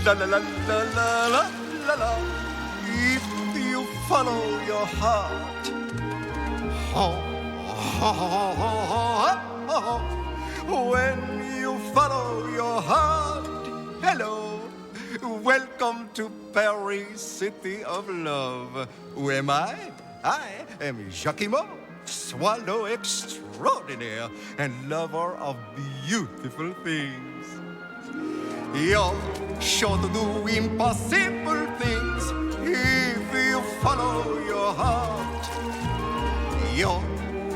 La la la la la la la la. If you follow your heart. When you follow your heart. Hello. Welcome to Paris, city of love. Who am I? I am Jacquimo, swallow extraordinaire and lover of beautiful things. You're sure to do impossible things if you follow your heart. You're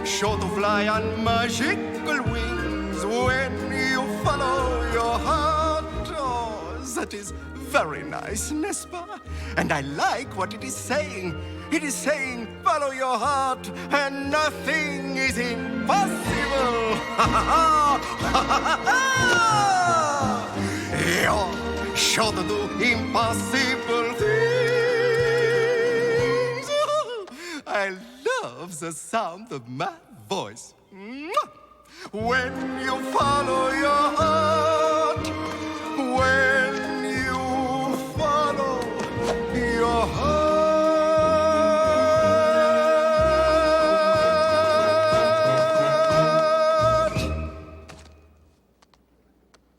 sure to fly on magical wings when you follow your heart. Oh, that is very nice, n'est-ce pas? And I like what it is saying. It is saying, follow your heart, and nothing is impossible. You're sure to do impossible things. I love the sound of my voice. When you follow your heart, when you follow your heart.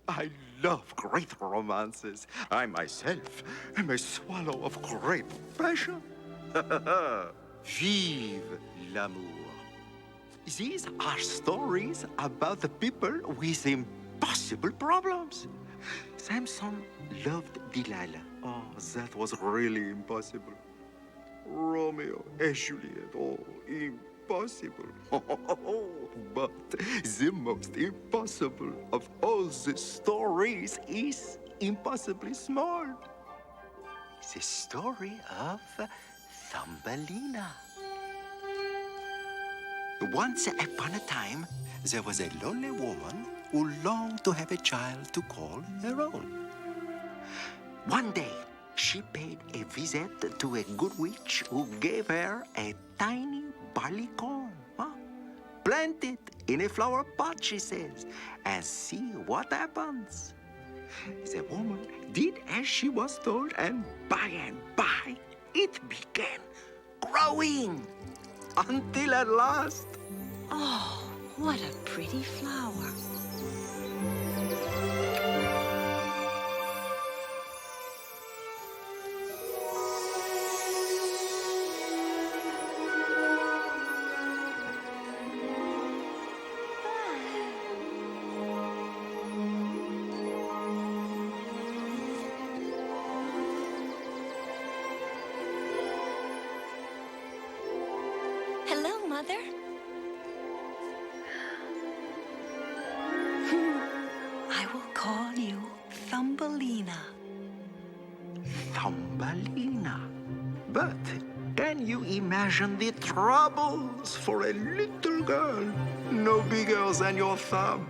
I love great romances. I myself am a swallow of great passion. Vive l'amour. These are stories about the people with impossible problems. Samson loved Delilah. Oh, that was really impossible. Romeo and Juliet. Oh, impossible. But the most impossible of all the stories is impossibly small. The story of Thumbelina. Once upon a time, there was a lonely woman who longed to have a child to call her own. One day, she paid a visit to a good witch who gave her a tiny barleycorn. Plant it in a flower pot, she says, and see what happens. The woman did as she was told, and by it began growing until at last. Oh, what a pretty flower. Hello, Mother. I will call you Thumbelina. Thumbelina. But can you imagine the troubles for a little girl no bigger than your thumb?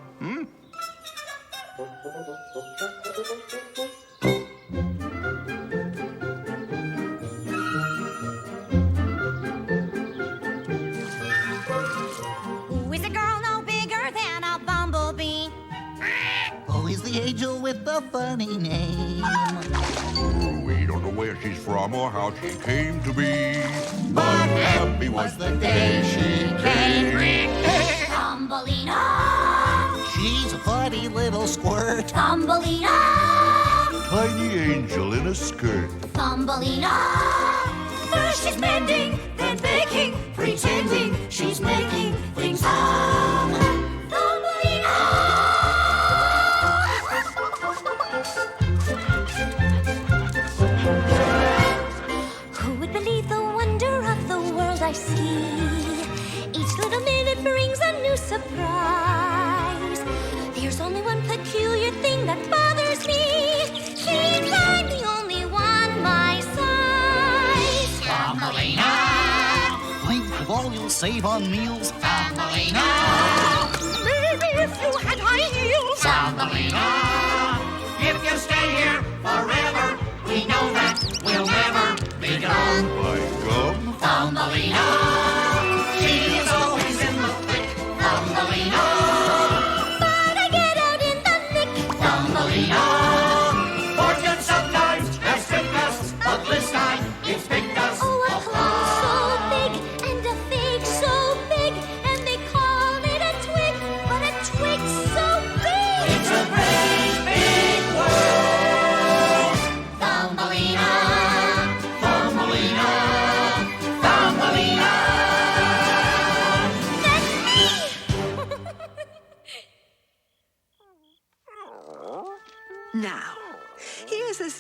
Who is a girl no bigger than a bumblebee? Who is the angel with the funny name? We don't know where she's from or how she came to be. But happy was the day she came. Thumbelina! She's a funny little squirt. Thumbelina! Tiny angel in a skirt. Thumbelina! First she's mending, then baking, pretending she's making things hum. Thumbelina! Who would believe the wonder of the world I see? Each little minute brings a new surprise. There's only one peculiar thing that bothers me. Seems I'm the only one my size. Thumbelina! Think of all you'll save on meals. Thumbelina! Maybe if you had high heels. Thumbelina! If you stay here forever, we know that we'll never be gone. My gum. Thumbelina! She is always in the thick. Thumbelina! But I get out in the nick. Thumbelina! Fortune sometimes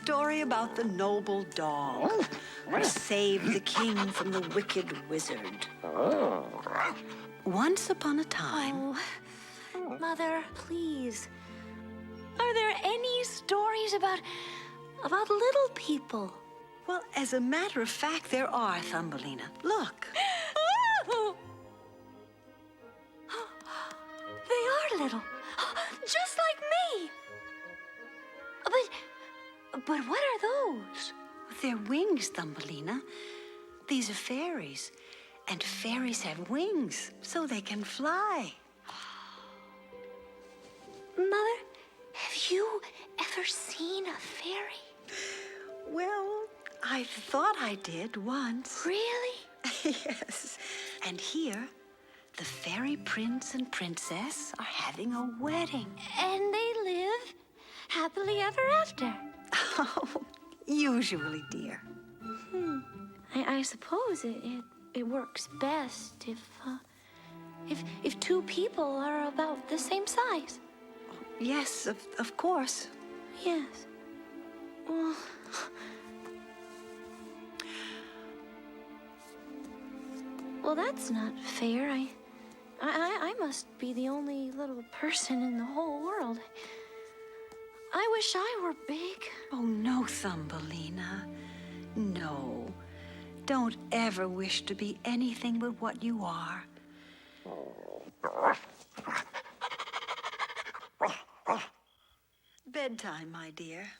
story about the noble dog who saved the king from the wicked wizard. Once upon a time... Oh, Mother, please. Are there any stories about little people? Well, as a matter of fact, there are, Thumbelina. Look. They are little, just like me. But what are those? They're wings, Thumbelina. These are fairies. And fairies have wings, so they can fly. Mother, have you ever seen a fairy? Well, I thought I did once. Really? Yes. And here, the fairy prince and princess are having a wedding. And they live happily ever after. Oh, usually, dear. I suppose it works best if two people are about the same size. Yes, of course. Yes. Well, that's not fair. I must be the only little person in the whole world. I wish I were big. Oh, no, Thumbelina. No. Don't ever wish to be anything but what you are. Bedtime, my dear.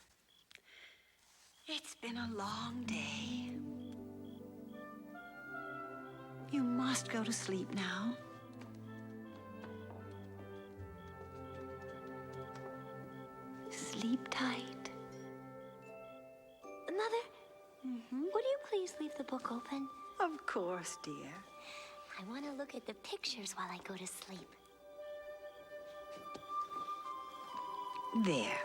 It's been a long day. You must go to sleep now. Sleep tight. Mother, would you please leave the book open? Of course, dear. I want to look at the pictures while I go to sleep. There.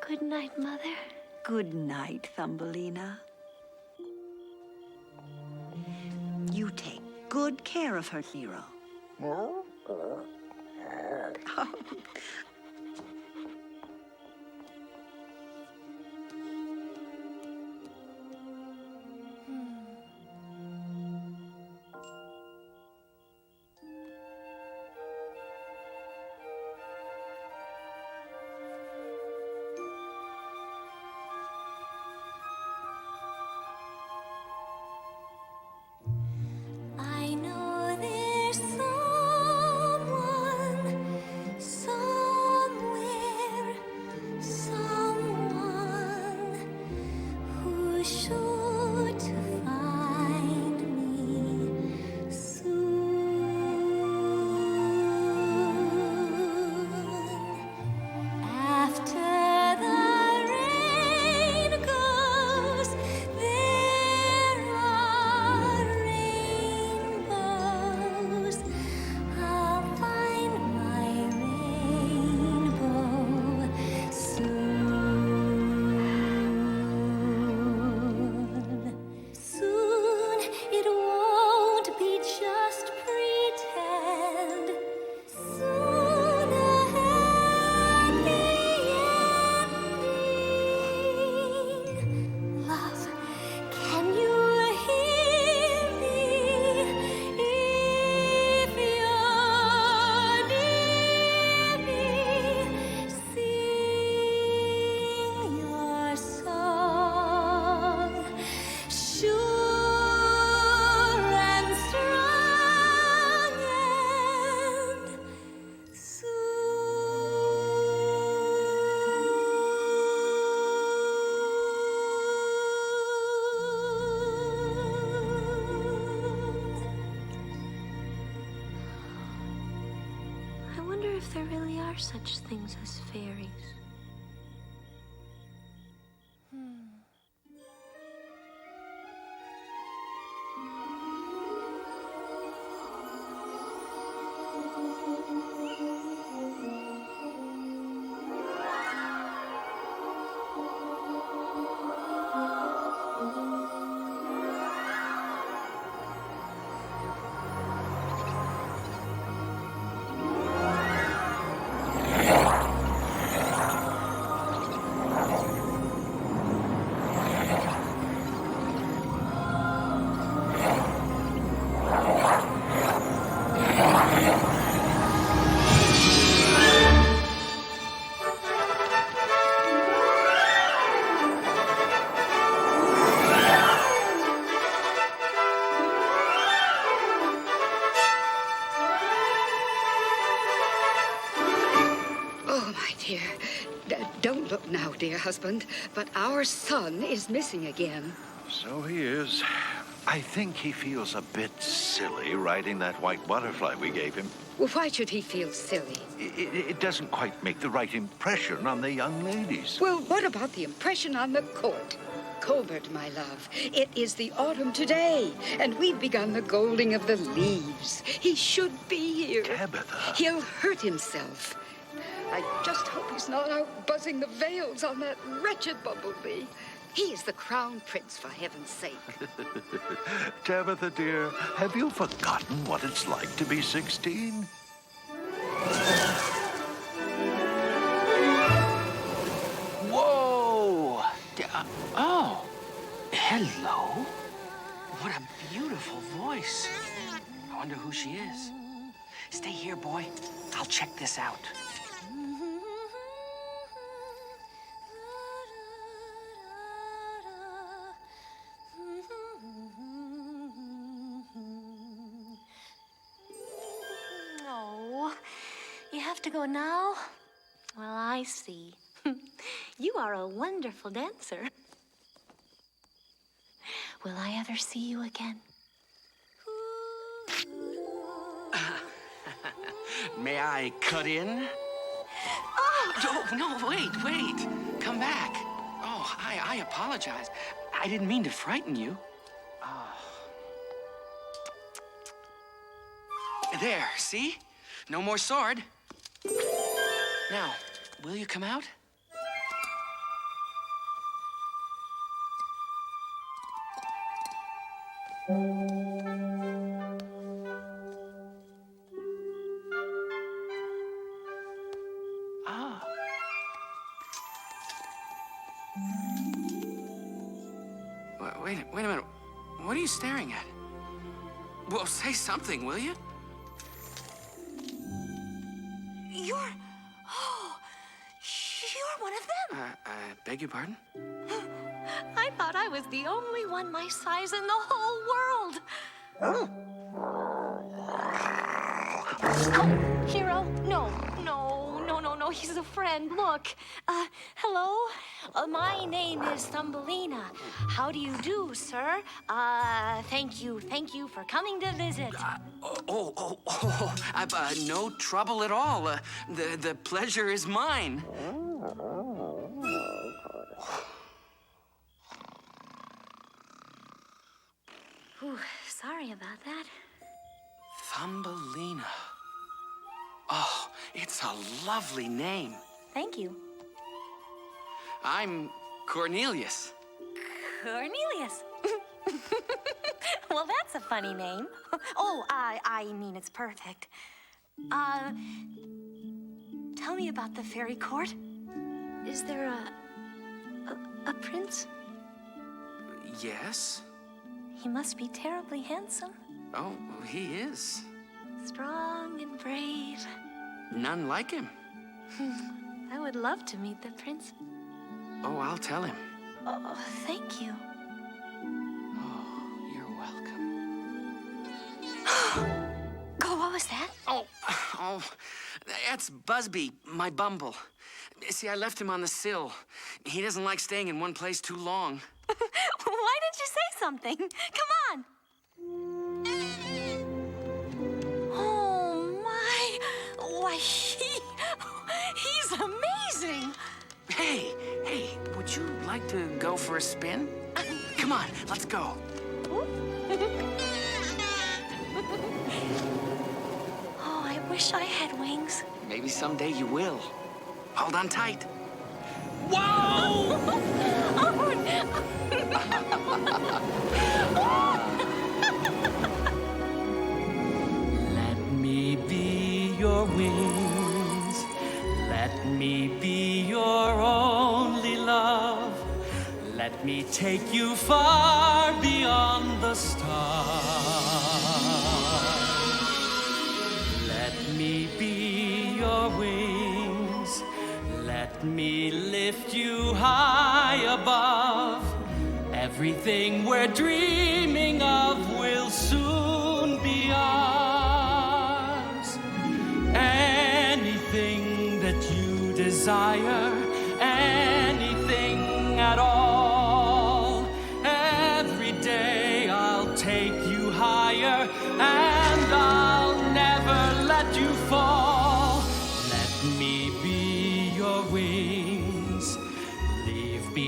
Good night, Mother. Good night, Thumbelina. You take good care of her, hero. I know there's someone who's sure to find me soon. After the rain goes, there are rainbows. I'll find my rainbow soon. Soon it won't be just pretend. Soon a happy ending. Love, can you hear me? If you're near me, sing your song. Sure and strong and I wonder if there really are such things as fairies. dear husband, but our son is missing again. So he is. I think he feels a bit silly riding that white butterfly we gave him. Well, why should he feel silly? It doesn't quite make the right impression on the young ladies. Well, what about the impression on the court? Colbert, my love, it is the autumn today, and we've begun the golding of the leaves. He should be here. Tabitha. He'll hurt himself. I just hope he's not out buzzing the veils on that wretched bumblebee. He is the crown prince, for heaven's sake. Tabitha, dear, have you forgotten what it's like to be 16? Whoa! Oh, hello. What a beautiful voice. I wonder who she is. Stay here, boy. I'll check this out. Oh, you have to go now? Well, I see. You are a wonderful dancer. Will I ever see you again? May I cut in? Oh, no, wait. Come back. Oh, I apologize. I didn't mean to frighten you. There, see? No more sword. Now, will you come out? Wait a minute. What are you staring at? Well, say something, will you? You're one of them. Beg your pardon? I thought I was the only one my size in the whole world. Oh, Hero, no. He's a friend. Look, hello. My name is Thumbelina. How do you do, sir? Thank you for coming to visit. No trouble at all. The pleasure is mine. Ooh, sorry about that. Thumbelina. Oh, it's a lovely name. Thank you. I'm Cornelius. Cornelius. Well, that's a funny name. Oh, I mean, it's perfect. Tell me about the fairy court. Is there a prince? Yes. He must be terribly handsome. Oh, he is. Strong and brave. None like him. I would love to meet the prince. Oh, I'll tell him. Oh, thank you. Oh, you're welcome. Oh, what was that? Oh, that's Busby, my bumble. See, I left him on the sill. He doesn't like staying in one place too long. Why didn't you say something? Come on. Oh, my. Why, he's amazing. Hey, would you like to go for a spin? Come on, let's go. Oh, I wish I had wings. Maybe someday you will. Hold on tight. Whoa! Let me be your wings. Let me be your only love. Let me take you far beyond the stars. Let me be your wings. Let me lift you high above. Everything we're dreaming of will soon be ours. Anything that you desire, anything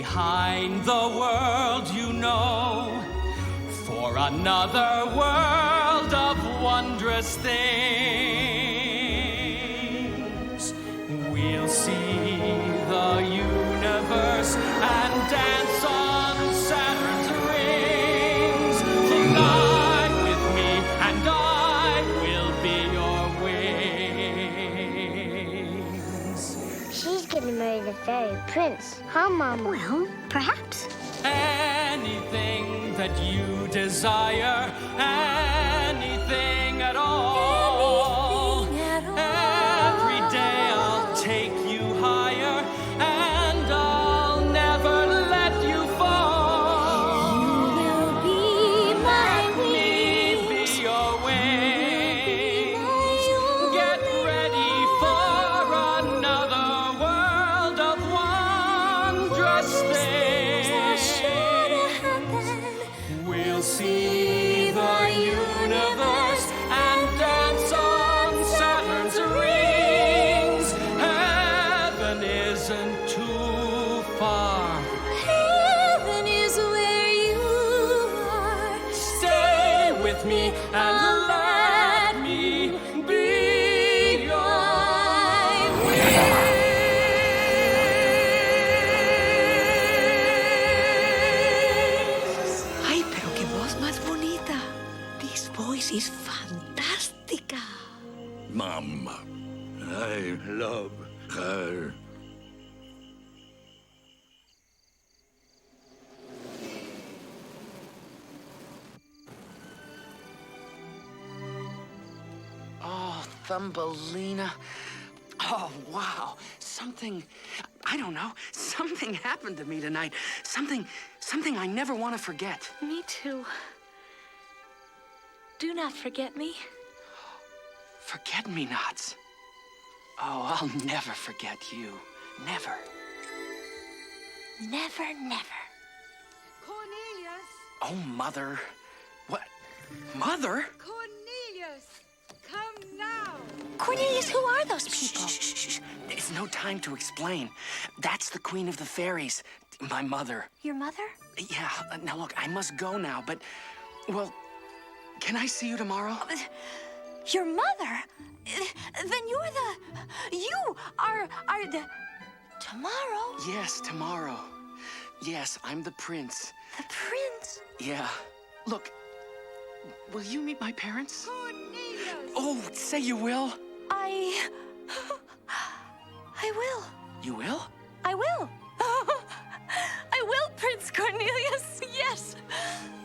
behind the world you know, for another world of wondrous things. We'll see the universe and dance on Saturn's rings. Fly with me and I will be your wings. She's getting married to Fairy Prince, huh, Mama? Well, perhaps. Anything that you desire, anything at all. Anything at all. Every day I'll take you higher, and I'll never let you fall. You will be my wings. Be your wings. Get ready for another world of wondrous things. We'll see the universe and dance on Saturn's rings. Heaven isn't too far. Heaven is where you are. Stay with me and let me be your wings. Ay, pero qué voz más bonita. This voice is fantástica. Mom, I love her. Oh, Thumbelina. Oh, wow. Something, I don't know, something happened to me tonight. Something I never want to forget. Me too. Do not forget me. Forget-me-nots. Oh, I'll never forget you. Never. Never, never. Cornelius! Oh, Mother. What? Mother? Cornelius! Come now! Cornelius, who are those people? Shh, shh, shh, shh. It's no time to explain. That's the Queen of the Fairies, my mother. Your mother? Yeah, now look, I must go now, but, well, can I see you tomorrow? Your mother? Then you are the... Tomorrow? Yes, tomorrow. Yes, I'm the prince. The prince? Yeah. Look, will you meet my parents? Cornelius! Oh, say you will. I will. You will? I will. I will, Prince Cornelius. Yes.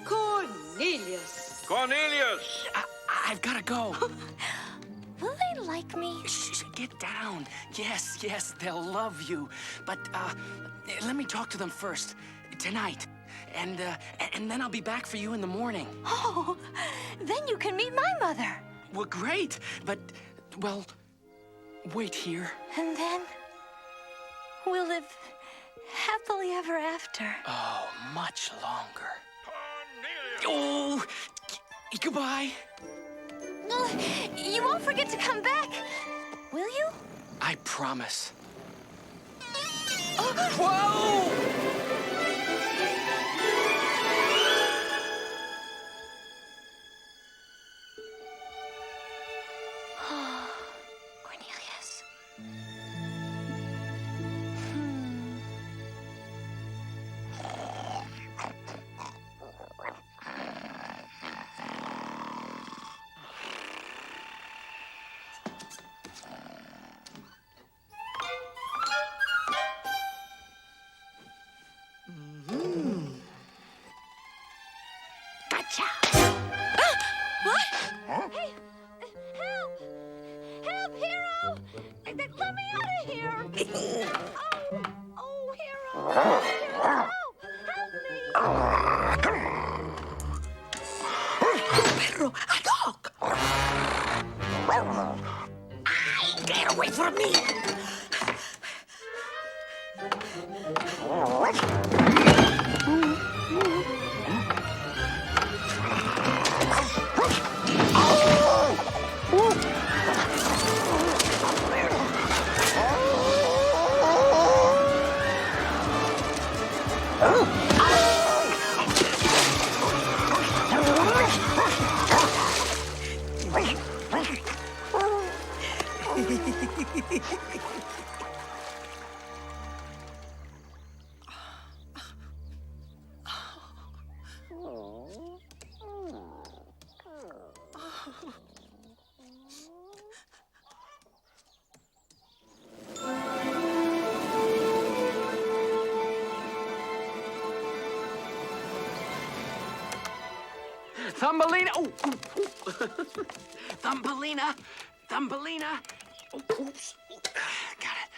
Cornelius! Cornelius! I've got to go. Will they like me? Shh, get down. Yes, they'll love you. But, let me talk to them first. Tonight. And then I'll be back for you in the morning. Oh, then you can meet my mother. Well, great. But, well, wait here. And then we'll live happily ever after. Oh, much longer. Oh, goodbye. You won't forget to come back, will you? I promise. Whoa! Cornelius. Gotcha! What? Hey, help! Help, Hero! Let me out of here! Oh, Hero! Hero, help! Help me! Perro, a dog. Get away from me. Thumbelina! Oh, Thumbelina! Thumbelina! Oh, oops. Got it.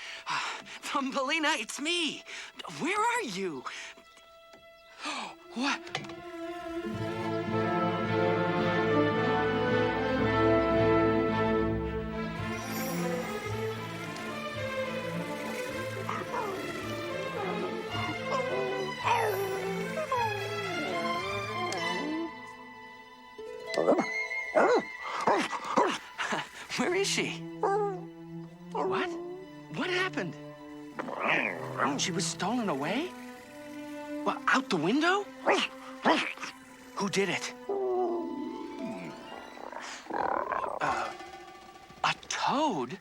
Thumbelina, it's me. Where are you? What? Where is she? What? What happened? She was stolen away? Well, out the window? Who did it? A toad?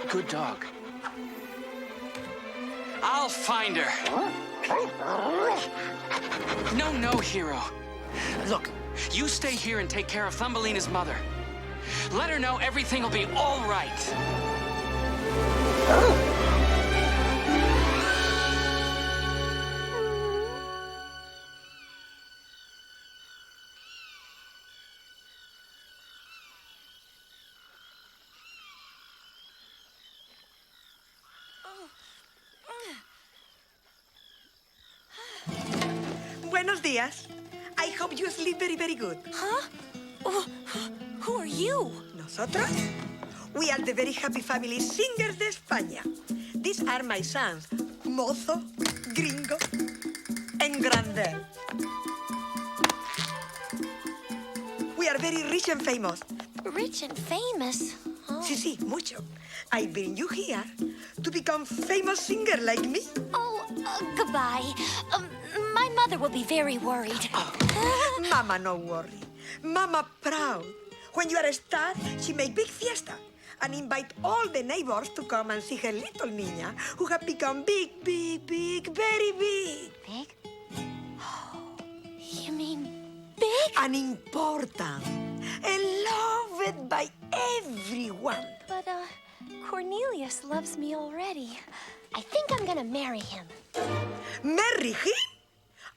Good dog. I'll find her. No, hero. Look, you stay here and take care of Thumbelina's mother. Let her know everything will be all right. Buenos días. I hope you sleep very, very good. Huh? Oh, who are you? Nosotros? We are the very happy family singers de España. These are my sons, Mozo, Gringo, and Grande. We are very rich and famous. Rich and famous? Oh. Sí, mucho. I bring you here to become famous singer like me. Oh, goodbye. My mother will be very worried. Mama, no worry. Mama proud. When you are a star, she make big fiesta and invite all the neighbors to come and see her little niña who have become big, very big. Big? Oh, you mean big? And important. And loved by everyone. But, Cornelius loves me already. I think I'm gonna marry him. Marry him?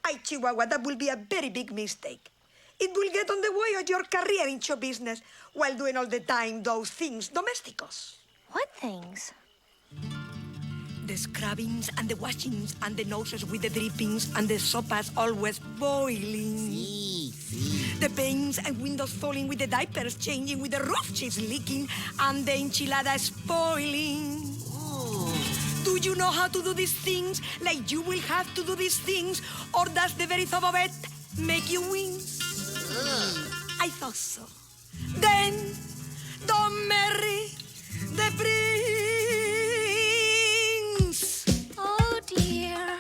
Ay, Chihuahua, that will be a very big mistake. It will get on the way of your career in show business while doing all the time those things domesticos. What things? The scrubbings and the washings and the noses with the drippings and the sopas always boiling. Sí. The panes and windows falling with the diapers changing with the roof sheets leaking and the enchilada spoiling. Oh. Do you know how to do these things like you will have to do these things, or does the very thought of it make you wince? I thought so. Then don't marry the prince. Oh, dear.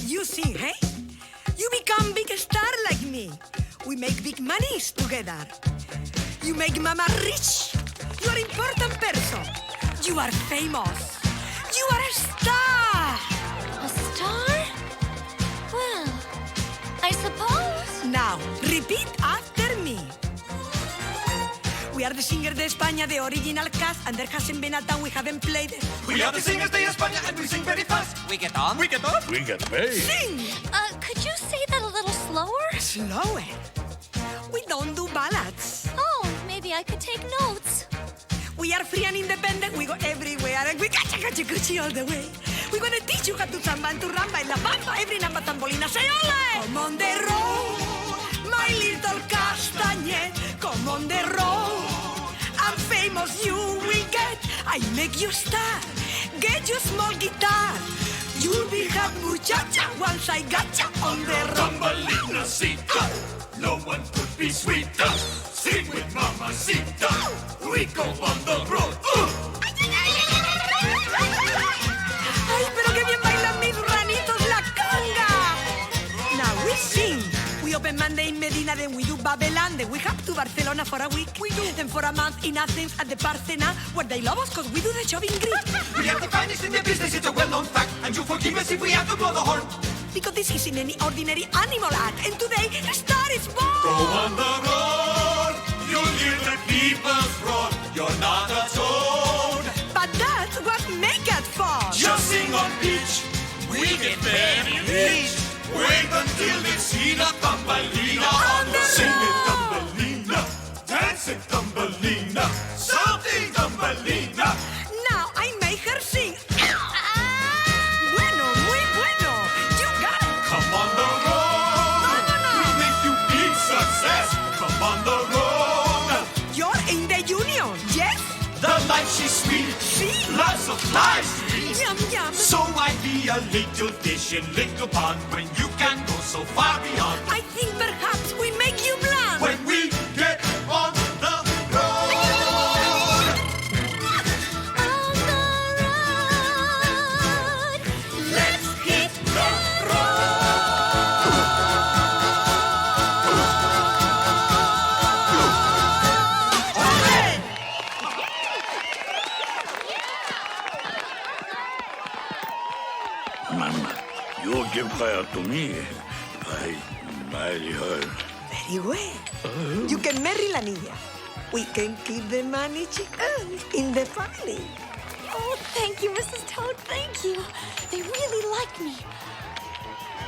You see, hey? You become big star like me. We make big monies together. You make mama rich. You are important person. You are famous. You are a star. A star? Well, I suppose. Now, repeat after me. We are the singers de España, the original cast, and there hasn't been a time we haven't played it. We are the singers de España and we sing very fast. We get on? We get off. We get paid. Sing! Could you say that a little slower? Slower. We don't do ballads. Oh, maybe I could take notes. We are free and independent. We go everywhere and we gacha all the way. We're gonna teach you how to samba and to ramba and la bamba. Every number Thumbelina say ole. Come on the road, my little castañet. Come on the road. I'm famous, you will get. I make you star. Get your small guitar. You'll be hot muchacha once I gotcha on the road. Thumbelina-cita, no one could be sweeter. Sing with Mamacita, we go on the road. Ay, pero qué bien bailan mis to Barcelona for a week. We do. Then for a month in Athens at the Parthenon, where they love us because we do the job in Greek. We are the finest in the business, it's a well-known fact. And you forgive us if we have to blow the horn. Because this isn't any ordinary animal act. And today, a star is born. Go on the road, you'll hear the people's roar. You're not a toad. But that's what make it fun. Just sing on pitch, we get very rich. Wait until they've seen a Thumbelina on the road. Sing it, Thumbelina, dance it, Thumbelina, something, Thumbelina. Now I make her sing. Bueno, muy bueno. You got it. Come on the road. We'll make you big success. Come on the road. You're in the union, yes? The life she's sweet. Lots of life streets. Yum, yum. So I'd be a little fish in little pond when you can go so far beyond. I think perhaps we make you blind. When we get on the road. On the road. Let's hit the Mama, you give her to me. I marry her. Very well. You can marry la niña. We can keep the money, chica, in the family. Oh, thank you, Mrs. Toad. Thank you. They really like me.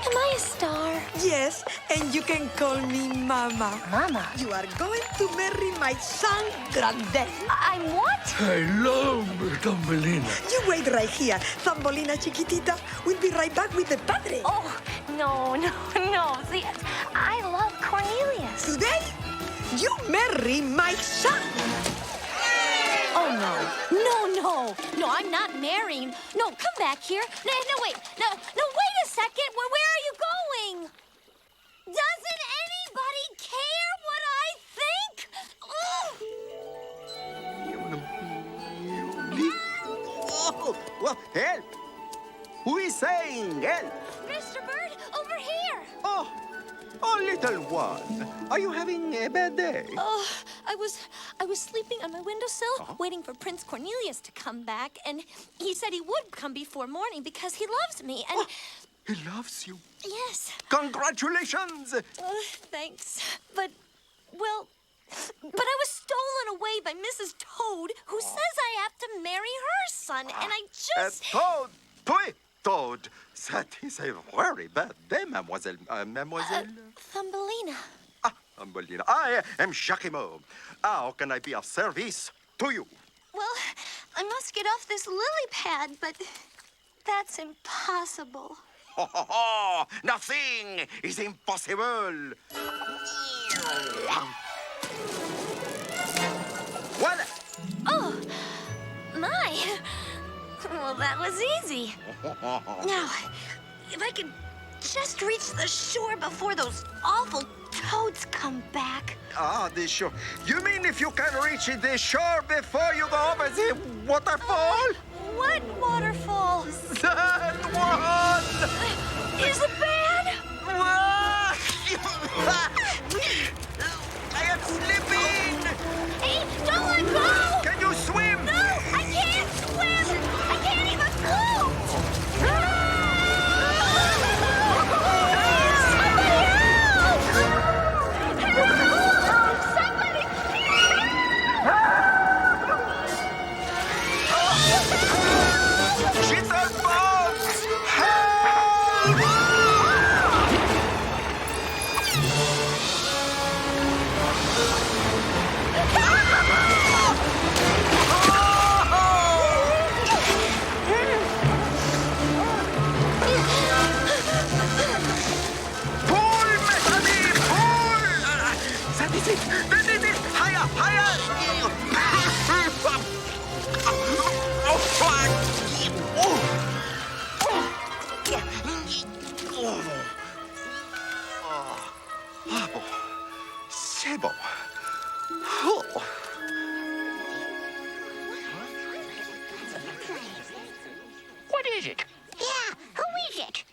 Am I a star? Yes, and you can call me Mama. Mama? You are going to marry my son, Grande. I'm what? I love Tommelina. You wait right here, Thumbelina chiquitita. We'll be right back with the padre. Oh, no. See, I love Cornelius. Today, you marry my son. Oh, no, I'm not marrying. No, come back here. No, wait. No, wait a second. Where are you going? Doesn't anybody care what I think? Oh, well, help! Who is saying help? Mr. Bird, over here. Oh, little one. Are you having a bad day? Oh, I was sleeping on my windowsill, waiting for Prince Cornelius to come back, and he said he would come before morning because he loves me, and... He loves you. Yes. Congratulations! Thanks. But I was stolen away by Mrs. Toad, who says I have to marry her son, and I just... Toad! Toad! That is a very bad day, mademoiselle. Mademoiselle? Thumbelina. Thumbelina. I am Jacquimo. How can I be of service to you? Well, I must get off this lily pad, but that's impossible. Nothing is impossible. Voila! Oh, my. Well, that was easy. Now, if I could just reach the shore before those awful toads come back. The shore. You mean if you can reach the shore before you go over the waterfall? What waterfall? That one! Is it bad? I am slipping! Hey, don't let go! Can you swim? No, I can't swim! I can't even float! C'est bon. What is it? Yeah, who is it?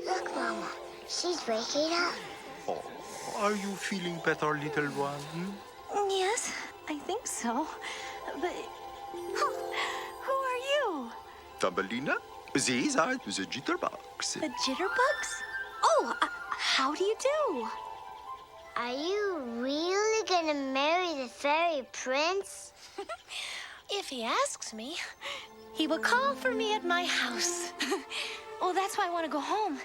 Look, Mama. She's waking up. Oh, are you feeling better, little one? Yes, I think so. But who are you? Thumbelina, these are the jitterbugs. The jitterbugs? Oh, how do you do? Are you really gonna marry the fairy prince? If he asks me, he will call for me at my house. Well, that's why I want to go home.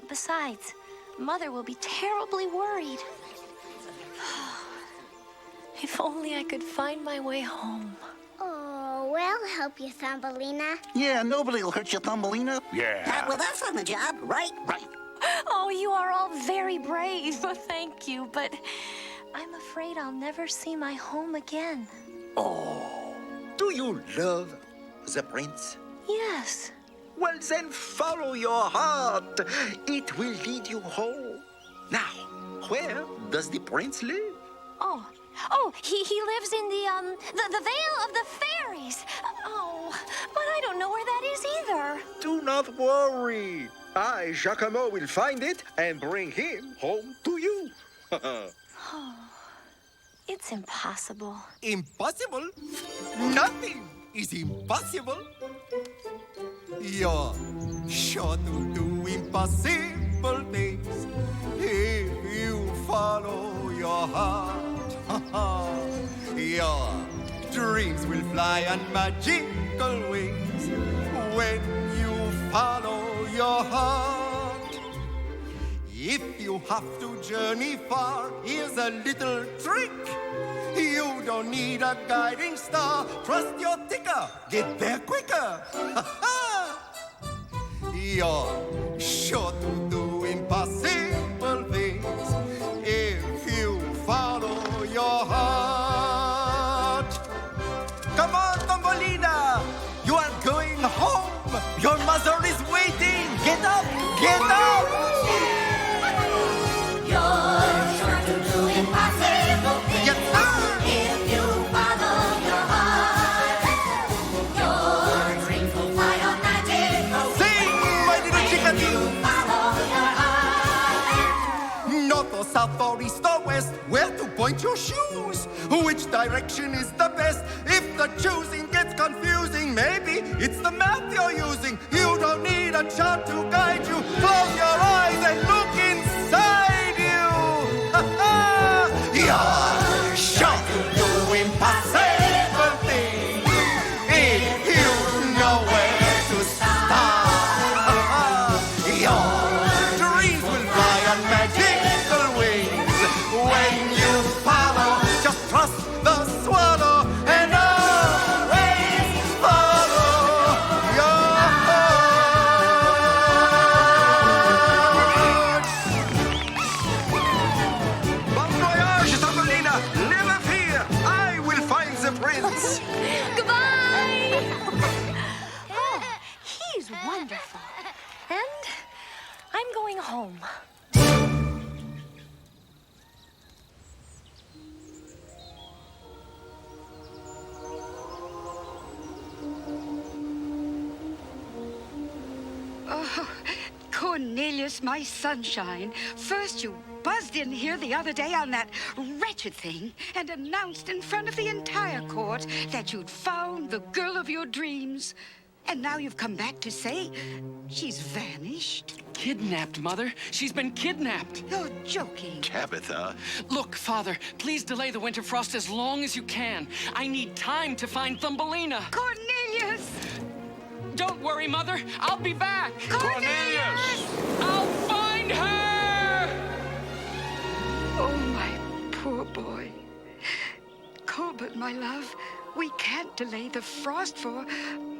Besides, Mother will be terribly worried. If only I could find my way home. Oh, we'll help you, Thumbelina. Yeah, nobody will hurt you, Thumbelina. Yeah. With us on the job, right? Right. Oh, you are all very brave. Thank you, but I'm afraid I'll never see my home again. Oh, do you love the prince? Yes. Well, then follow your heart. It will lead you home. Now, where does the prince live? Oh, he lives in the Vale of the Fairies. Oh, but I don't know where that is either. Do not worry. I, Giacomo, will find it and bring him home to you. It's impossible. Impossible? Nothing is impossible. You're sure to do impossible things if you follow your heart. Your dreams will fly on magical wings when you follow your heart. If you have to journey far, here's a little trick. You don't need a guiding star. Trust your ticker. Get there quicker. You're sure to do impossible things if you follow your heart. Come on, Tommelise. You are going home. Your mother is waiting. Get up. Get up. You're sure to do impossible things. Yes, sir. If you follow your heart, your dreams will fly on magical wings. Sing, my little chicken. You follow your heart. North or south or east or west, where to point your shoes? Which direction is the best? If the choosing gets confusing, maybe it's the map you're using. You don't need a chart to guide you. Close your eyes and look inside you. You're sure to do impossible things if you know where to start. Your dreams will fly on magical wings when you follow. Just trust the swallow and always follow your heart. Bon voyage, Thumbelina. Never fear, I will find the prince. Goodbye! Oh, he's wonderful. And I'm going home. Oh, Cornelius, my sunshine. First you buzzed in here the other day on that wretched thing and announced in front of the entire court that you'd found the girl of your dreams. And now you've come back to say she's vanished. Kidnapped, Mother. She's been kidnapped. You're joking. Tabitha. Look, Father, please delay the winter frost as long as you can. I need time to find Thumbelina. Cornelius! Don't worry, Mother. I'll be back. Cornelius! I'll find her! Oh, my poor boy. Colbert, my love, we can't delay the frost for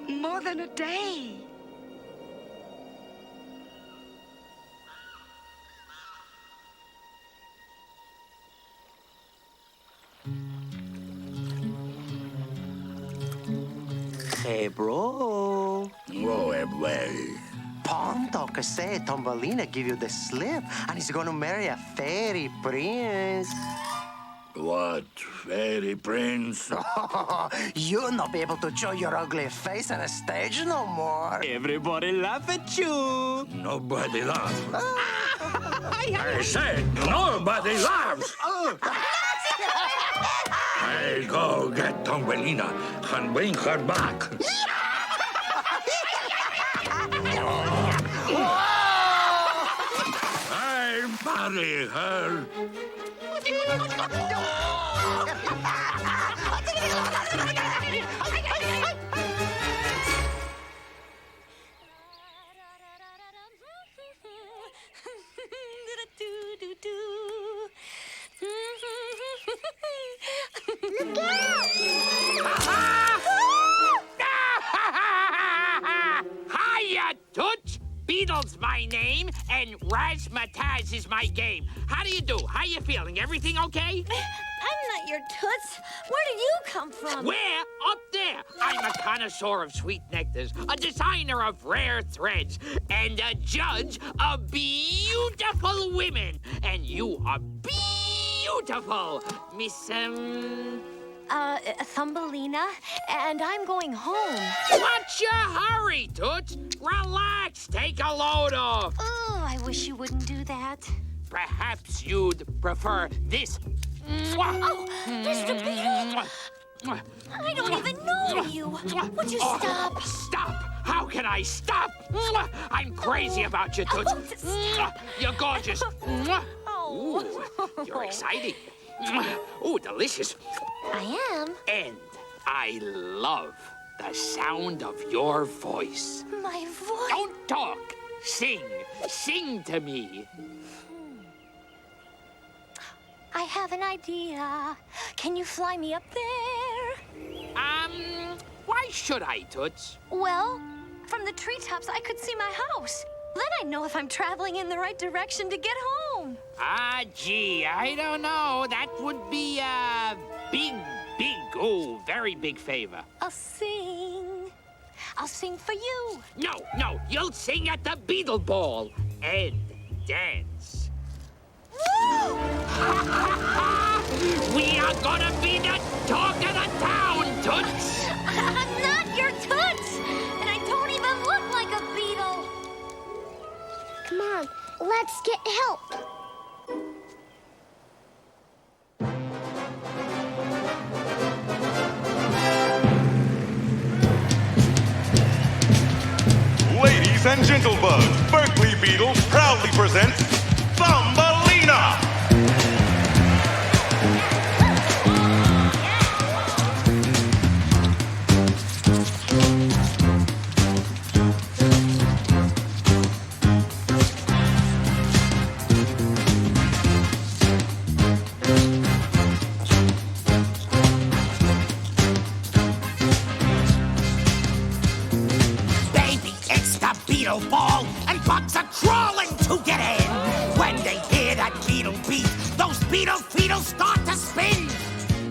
more than a day. Hey, bro. Oh, well. Ponto che say Tommelise give you the slip and he's gonna marry a fairy prince. What fairy prince? You'll not be able to show your ugly face on a stage no more. Everybody laugh at you. Nobody laughs. I said nobody laughs. I'll go get Thumbelina and bring her back. I'll marry her. Look out! Hiya, Toots! Beetle's my name, and Razzmatazz is my game. How do you do? How you feeling? Everything okay? I'm not your toots. Where did you come from? Where? Up there. I'm a connoisseur of sweet nectars, a designer of rare threads, and a judge of beautiful women. And you are beautiful, Miss, Thumbelina, and I'm going home. What's your hurry, Toots? Relax, take a load off. Oh, I wish you wouldn't do that. Perhaps you'd prefer this. Oh, Mr. Beetle! I don't even know you. Would you stop? Stop! How can I stop? I'm crazy about you, Toots. You're gorgeous. Ooh, you're exciting. Ooh, delicious. I am. And I love the sound of your voice. My voice? Don't talk. Sing. Sing to me. I have an idea. Can you fly me up there? Why should I, Toots? Well, from the treetops, I could see my house. Then I'd know if I'm traveling in the right direction to get home. Gee, I don't know. That would be a big, very big favor. I'll sing. I'll sing for you. No, you'll sing at the Beetle Ball and dance. Woo! We are gonna be the talk of the town, Toots. I'm not your toots, and I don't even look like a beetle. Come on, let's get help. Ladies and gentlemen, Berkeley Beetle proudly presents Thumbelina! Beetle ball, and bugs are crawling to get in. When they hear that beetle beat, those beetle feet'll start to spin.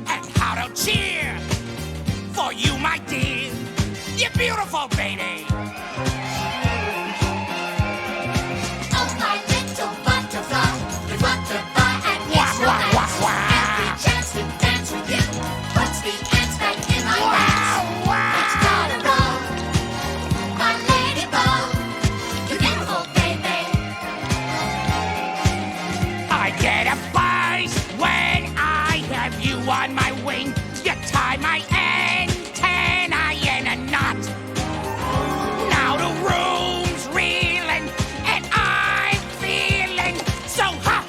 And how to cheer for you, my dear. You're beautiful, baby. Oh, my little butterfly, you butterfly and it's romance. Every chance to dance with you puts the ants back in my pants. It's gotta roll, my ladybug. You're beautiful, baby. I get a buzz when I have you on my wing. You tie my antennae in a knot. Now the room's reeling and I'm feeling so hot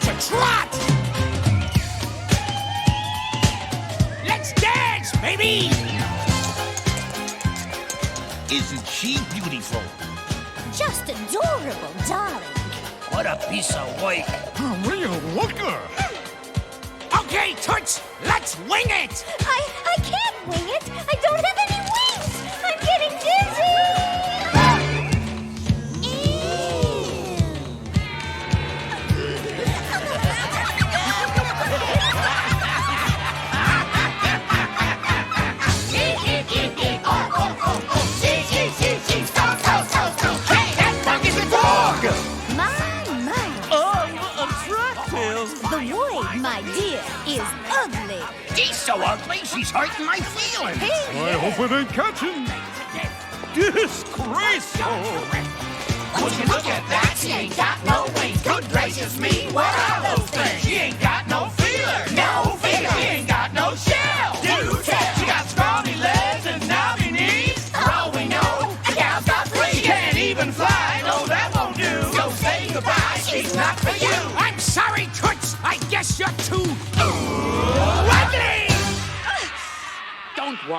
to trot. Let's dance, baby. Isn't she beautiful? Just adorable, darling. What a piece of work. Real looker! Okay, Toots, let's wing it. I can't wing it. I don't have any wings. I'm getting dizzy. The boy, my dear, is ugly. He's so ugly, she's hurting my feelings. I hope it ain't catching. Disgraceful! Would you look at that? She ain't got no wings. Good gracious me, what are those things? She ain't got no feelings.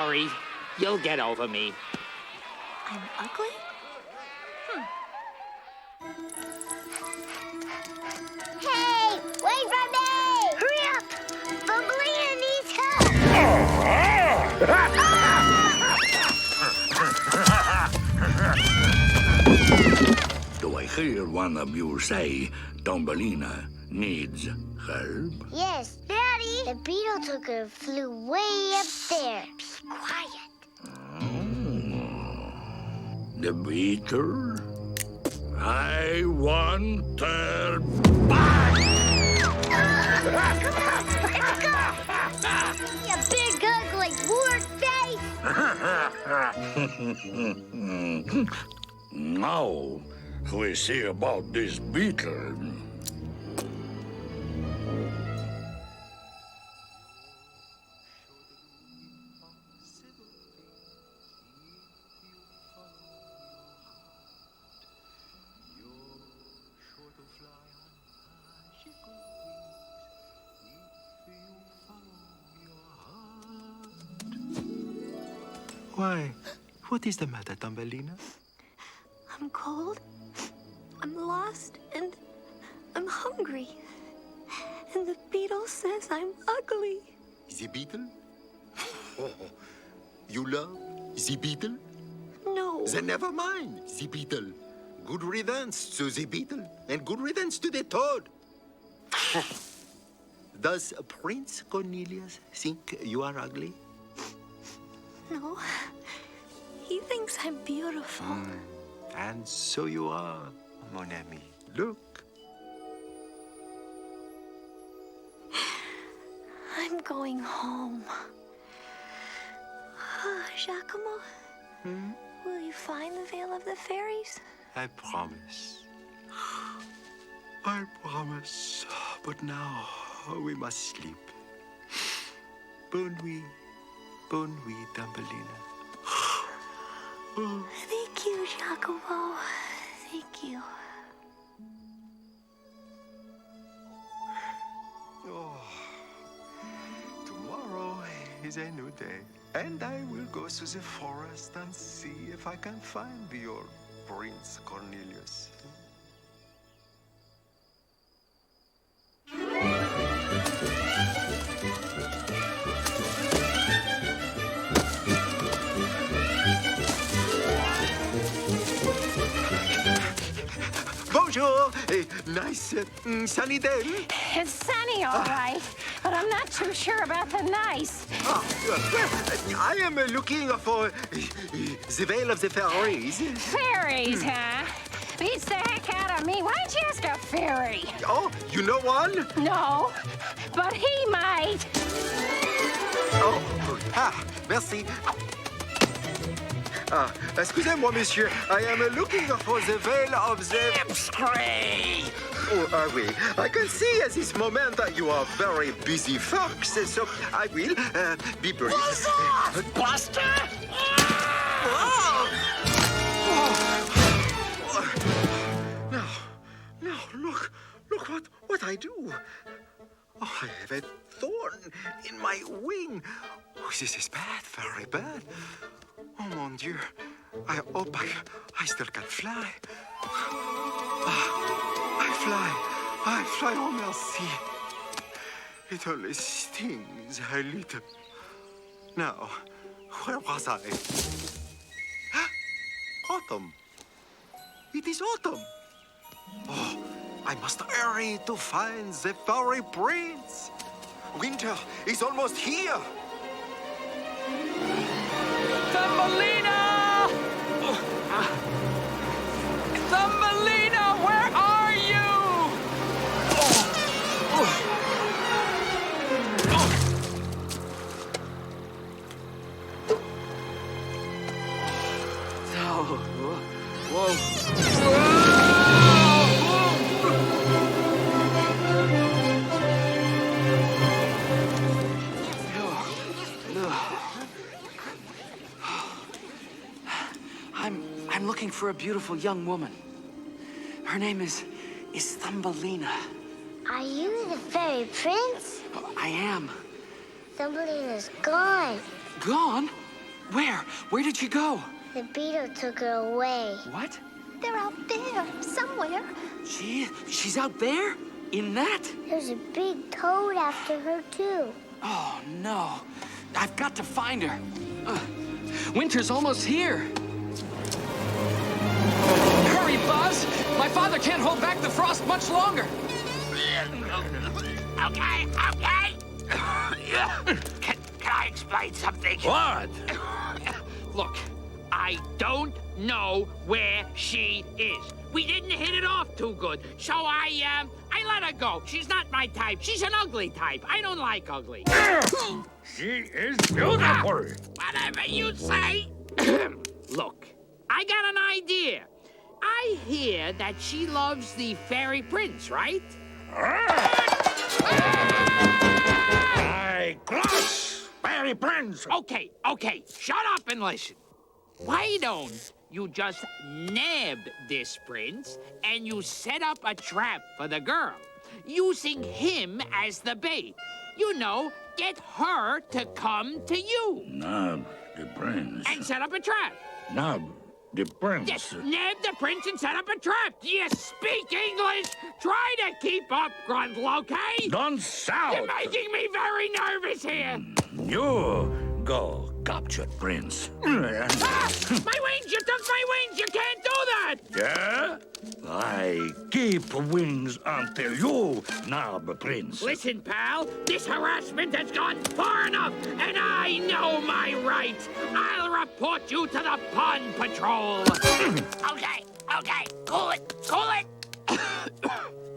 worry. You'll get over me. I'm ugly? Hey, wait for me! Hurry up! Thumbelina needs help! Do I hear one of you say Thumbelina needs help? Yes, Daddy! The beetle took her and flew way up there. Be quiet. The beetle? I want her back! You big ugly wart face! Now, we see about this beetle. Why? What is the matter, Thumbelina? I'm cold, I'm lost, and I'm hungry. And the beetle says I'm ugly. The beetle? You love the beetle? No. Then never mind the beetle. Good riddance to the beetle, and good riddance to the toad. Does Prince Cornelius think you are ugly? No. He thinks I'm beautiful. And so you are, mon ami. Look. I'm going home. Giacomo, will you find the Veil of the Fairies? I promise. I promise. But now we must sleep. Bonne nuit. Bonne nuit, Thumbelina. Thank you, Giacomo. Thank you. Oh, tomorrow is a new day. And I will go to the forest and see if I can find your Prince Cornelius. Bonjour. Nice sunny day. It's sunny, all right, but I'm not too sure about the nice. Well, I am looking for the Veil of the Fairies. Fairies, huh? Beats the heck out of me. Why don't you ask a fairy? Oh, you know one? No, but he might. Oh, merci. Excusez-moi, monsieur. I am looking for the Veil of the... Lipspray! Oh, oui. I can see at this moment that you are very busy folks, so I will be brief. Buzz off, Buster! Now, look what I do. Oh, I have a thorn in my wing. Oh, this is bad, very bad. Oh, mon Dieu. I hope I still can fly. I fly, oh, merci. It only stings a little. Now, where was I? Autumn. It is autumn. Oh, I must hurry to find the fairy prince. Winter is almost here. Thumbelina! Thumbelina, where are you? I'm looking for a beautiful young woman. Her name is Thumbelina. Are you the fairy prince? I am. Thumbelina's gone. Gone? Where? Where did she go? The beetle took her away. What? They're out there, somewhere. She's out there? In that? There's a big toad after her, too. Oh, no. I've got to find her. Winter's almost here. Hurry, Buzz! My father can't hold back the frost much longer. Okay. Can I explain something? What? Look, I don't know where she is. We didn't hit it off too good, so I let her go. She's not my type. She's an ugly type. I don't like ugly. She is beautiful. Whatever you say. Look, I got an idea. I hear that she loves the fairy prince, right? I cross fairy prince. Okay. Shut up and listen. Why don't you just nab this prince and you set up a trap for the girl, using him as the bait? You know, get her to come to you. Nab the prince. And set up a trap. Nab the prince. Yes, nab the prince and set up a trap. Do you speak English? Try to keep up, Grundle, okay? Don't shout. You're making me very nervous here. You go capture prince. My wings! You took my wings! You can't do that! Yeah? I keep wings until you nab prince. Listen, pal, this harassment has gone far enough, and I know my rights. I'll report you to the pond patrol. Okay, cool it.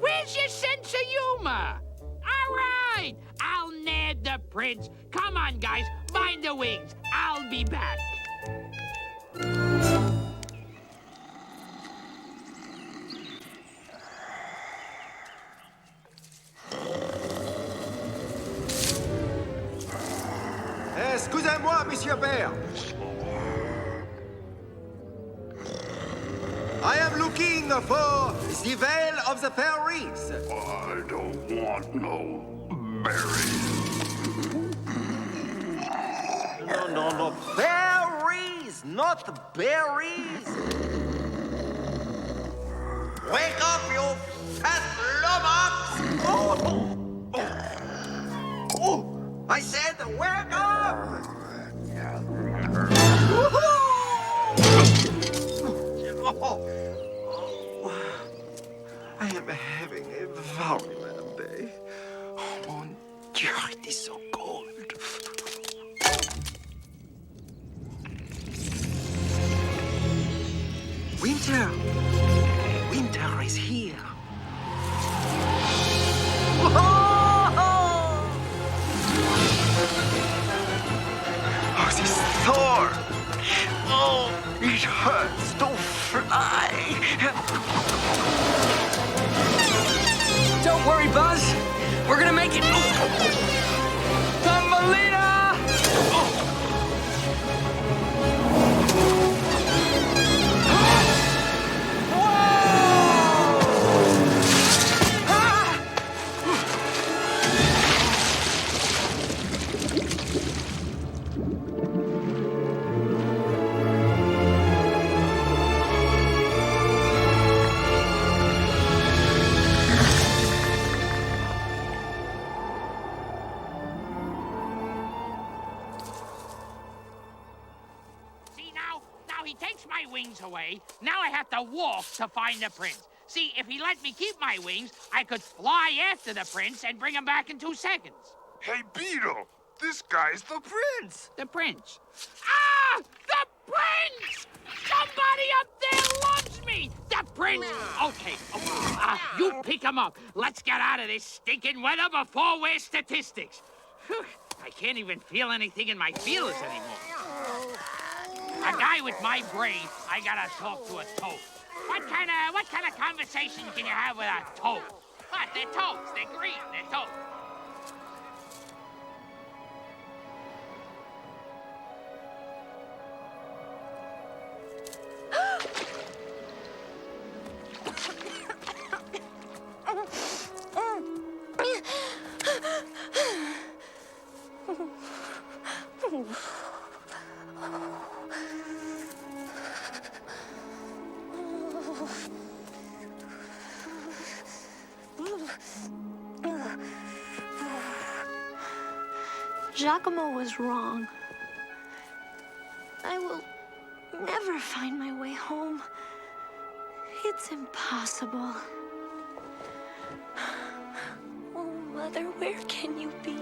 Where's your sense of humor? All right, I'll nab the prince. Come on, guys, mind the wings. I'll be back. Excusez-moi, Monsieur Bear. I am looking for the veil of the fairies. I don't want no berries. No. Fairies, not berries. Wake up, you fat lummox! Oh! I said, wake up! I am having a very bad day. Oh, mon Dieu, it is so cold. Winter is here. Oh, this Thor! Oh, it hurts to fly. Don't worry, Buzz. We're gonna make it. Thumbelina! Away. Now I have to walk to find the prince. See, if he let me keep my wings, I could fly after the prince and bring him back in 2 seconds. Hey, Beetle, this guy's the prince. The prince. Ah! The prince! Somebody up there loves me! The prince! Okay. You pick him up. Let's get out of this stinking weather before we're statistics. Whew, I can't even feel anything in my feelers anymore. A guy with my brain, I gotta talk to a toad. What kind of conversation can you have with a toad? What? They're toads. They're green. They're toads. Giacomo was wrong. I will never find my way home. It's impossible. Oh, Mother, where can you be?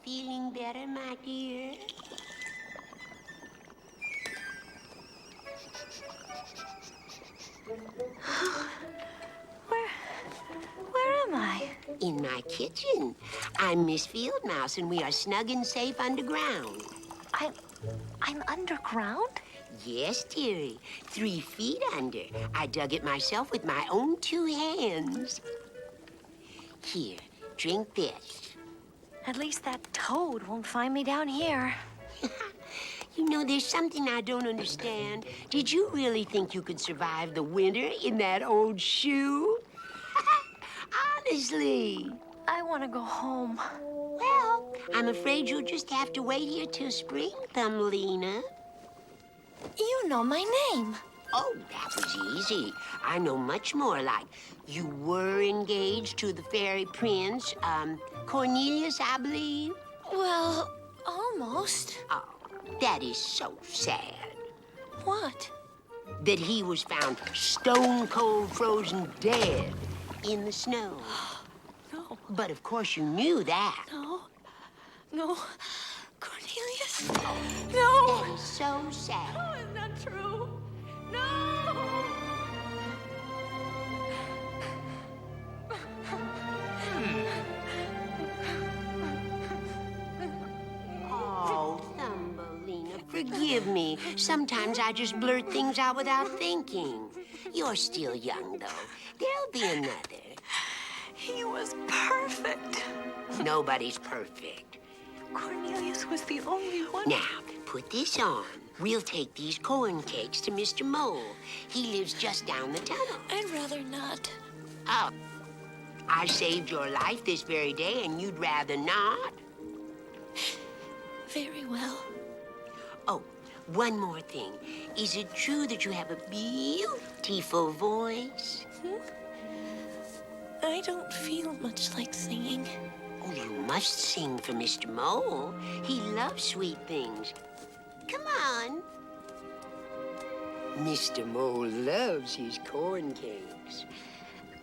Feeling better, my dear? Where am I? In my kitchen. I'm Miss Field Mouse, and we are snug and safe underground. I'm underground? Yes, dearie. 3 feet under. I dug it myself with my own 2 hands. Here, drink this. At least that toad won't find me down here. You know, there's something I don't understand. Did you really think you could survive the winter in that old shoe? Honestly. I want to go home. Well, I'm afraid you'll just have to wait here till spring, Thumbelina. You know my name. Oh, that was easy. I know much more, like you were engaged to the fairy prince, Cornelius, I believe. Well, almost. Oh, that is so sad. What? That he was found stone cold frozen dead in the snow. No. But of course you knew that. No. Cornelius? No. That is so sad. No, it's not true. No. Oh, Thumbelina, forgive me. Sometimes I just blurt things out without thinking. You're still young, though. There'll be another. He was perfect. Nobody's perfect. Cornelius was the only one. Now, put this on. We'll take these corn cakes to Mr. Mole. He lives just down the tunnel. I'd rather not. Oh, I saved your life this very day, and you'd rather not? Very well. Oh, one more thing. Is it true that you have a beautiful voice? I don't feel much like singing. Oh, you must sing for Mr. Mole. He loves sweet things. Come on. Mr. Mole loves his corn cakes.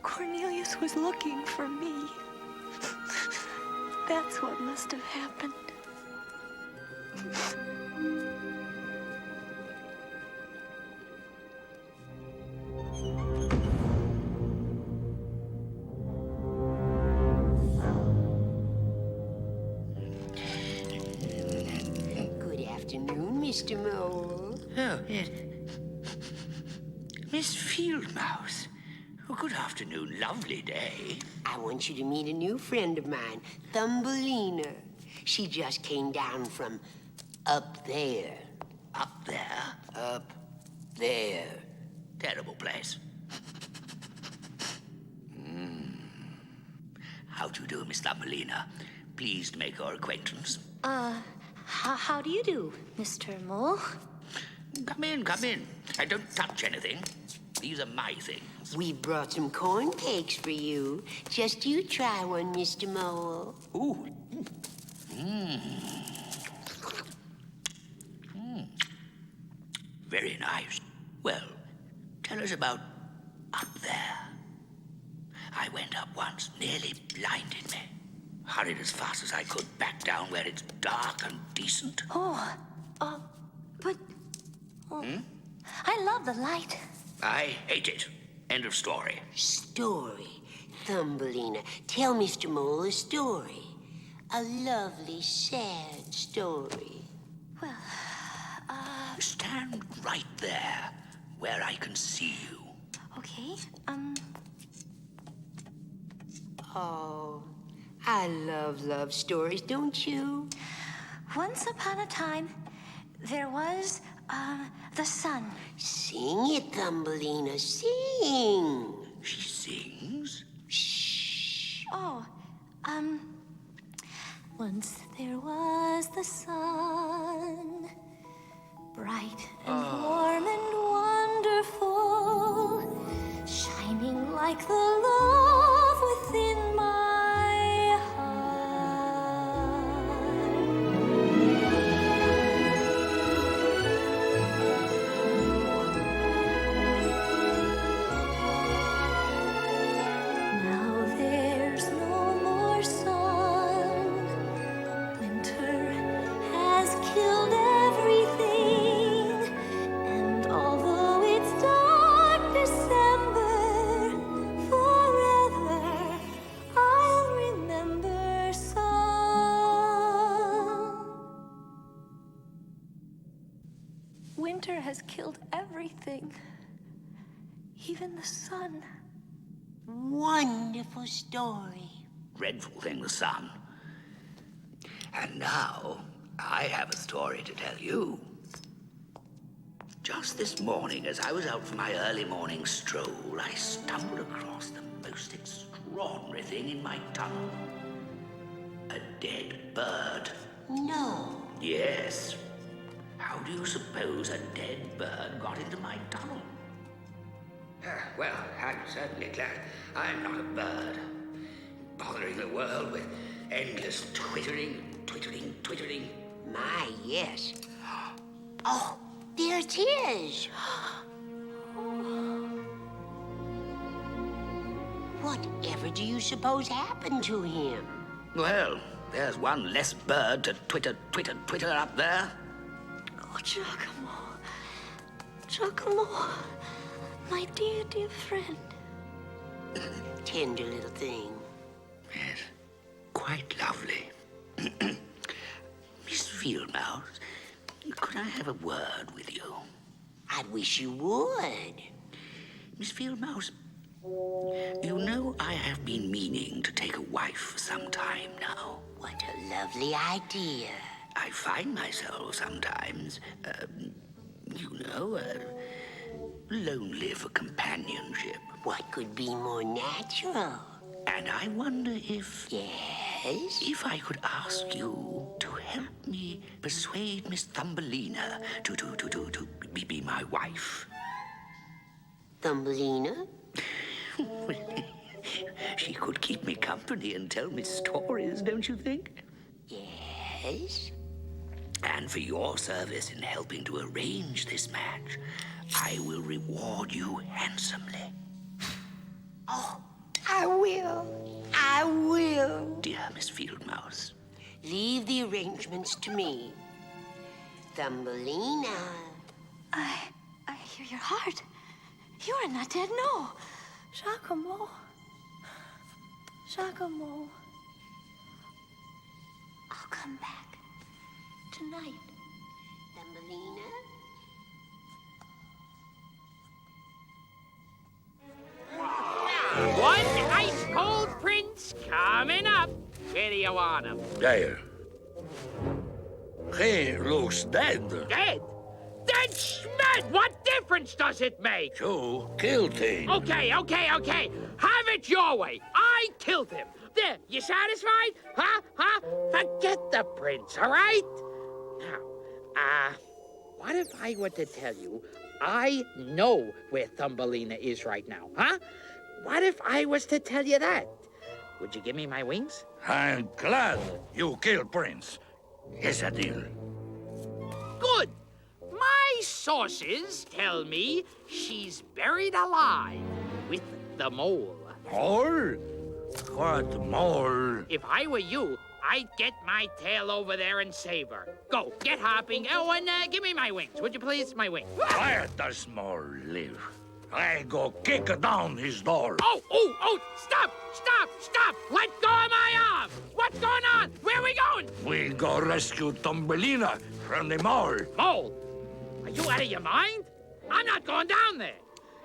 Cornelius was looking for me. That's what must have happened. Good afternoon, Mr. Mole. Oh, yes. Miss Field Mouse. Oh, good afternoon. Lovely day. I want you to meet a new friend of mine, Thumbelina. She just came down from up there. Up there? Up there. Terrible place. How do you do, Miss Thumbelina? Pleased to make your acquaintance. How do you do, Mr. Mole? Come in, come in. Don't touch anything. These are my things. We brought some corn cakes for you. Just you try one, Mr. Mole. Ooh. Very nice. Well, tell us about up there. I went up once, nearly blinded me. Hurried as fast as I could back down where it's dark and decent. But... I love the light. I hate it. End of story. Story. Thumbelina, tell Mr. Mole a story. A lovely, sad story. Well, Stand right there, where I can see you. okay. Oh, I love stories, don't you? Once upon a time, there was, the sun. Sing it, Thumbelina, sing. She sings? Oh, once there was the sun, bright and warm and wonderful, shining like the love within my heart. Now there's no more sun. Winter has killed everything, and although it's dark December, forever I'll remember sun. Winter has killed everything, even the sun. Wonderful story. Dreadful thing, the sun. And now, I have a story to tell you. Just this morning, as I was out for my early morning stroll, I stumbled across the most extraordinary thing in my tunnel. A dead bird. No. Yes. How do you suppose a dead bird got into my tunnel? Well, I'm certainly glad I'm not a bird. Bothering the world with endless twittering. My, yes. Oh, there it is. Whatever do you suppose happened to him? Well, there's one less bird to twitter up there. Oh, Giacomo, my dear friend. Tender little thing. Yes, quite lovely. Miss Fieldmouse, could I have a word with you? I wish you would. Miss Fieldmouse, you know I have been meaning to take a wife for some time now. What a lovely idea. I find myself sometimes, lonely for companionship. What could be more natural? And I wonder if... Yes? If I could ask you to help me persuade Miss Thumbelina to be my wife. Thumbelina? She could keep me company and tell me stories, don't you think? Yes? And for your service in helping to arrange this match, I will reward you handsomely. Oh, I will. I will. Dear Miss Fieldmouse. Leave the arrangements to me. Thumbelina. I hear your heart. You are not dead, no. Giacomo. Giacomo. I'll come back tonight. Thumbelina? One ice cold prince coming up. Where do you want him? There. He looks dead. Dead? Dead Schmed! What difference does it make? You killed him. Okay. Have it your way. I killed him. There, you satisfied? Huh? Forget the prince, all right? Now, what if I were to tell you I know where Thumbelina is right now, huh? What if I was to tell you that? Would you give me my wings? I'm glad you killed Prince. It's a deal. Good. My sources tell me she's buried alive with the mole. Mole? What mole? If I were you, I'd get my tail over there and save her. Go, get hopping. Oh, and give me my wings, would you please? My wings. Where does mole live? I go kick down his door. Oh, stop! Let go of my arm! What's going on? Where are we going? We go rescue Thumbelina from the mole. Mole? Are you out of your mind? I'm not going down there.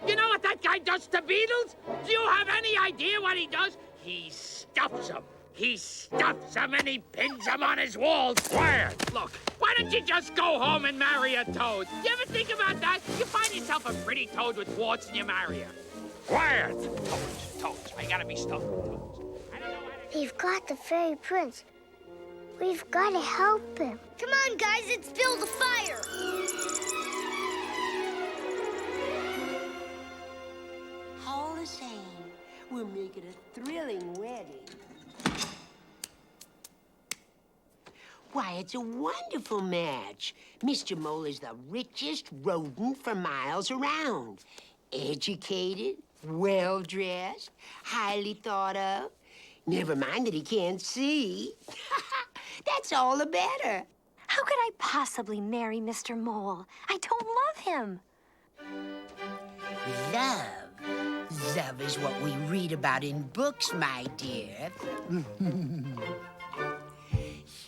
You know what that guy does to beetles? Do you have any idea what he does? He stuffs them. He stuffs them and he pins them on his walls. Quiet! Look, why don't you just go home and marry a toad? You ever think about that? You find yourself a pretty toad with warts and you marry her. Quiet! Toads. I gotta be stuffed with toads. We've got the fairy prince. We've got to help him. Come on, guys, let's build a fire. All the same, we'll make it a thrilling wedding. Why, it's a wonderful match. Mr. Mole is the richest rodent for miles around. Educated, well-dressed, highly thought of. Never mind that he can't see. That's all the better. How could I possibly marry Mr. Mole? I don't love him. Love. Love is what we read about in books, my dear.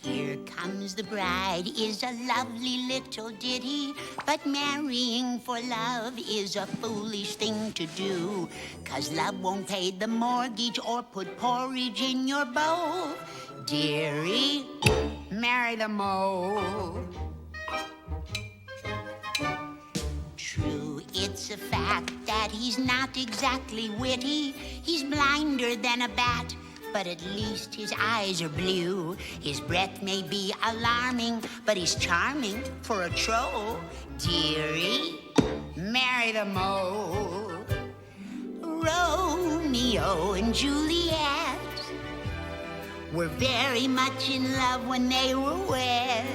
Here comes the bride is a lovely little ditty, but marrying for love is a foolish thing to do, 'cause love won't pay the mortgage or put porridge in your bowl. Dearie, marry the mole. True, it's a fact that he's not exactly witty. He's blinder than a bat, but at least his eyes are blue. His breath may be alarming, but he's charming for a troll. Dearie, marry the mole. Romeo and Juliet were very much in love when they were wed.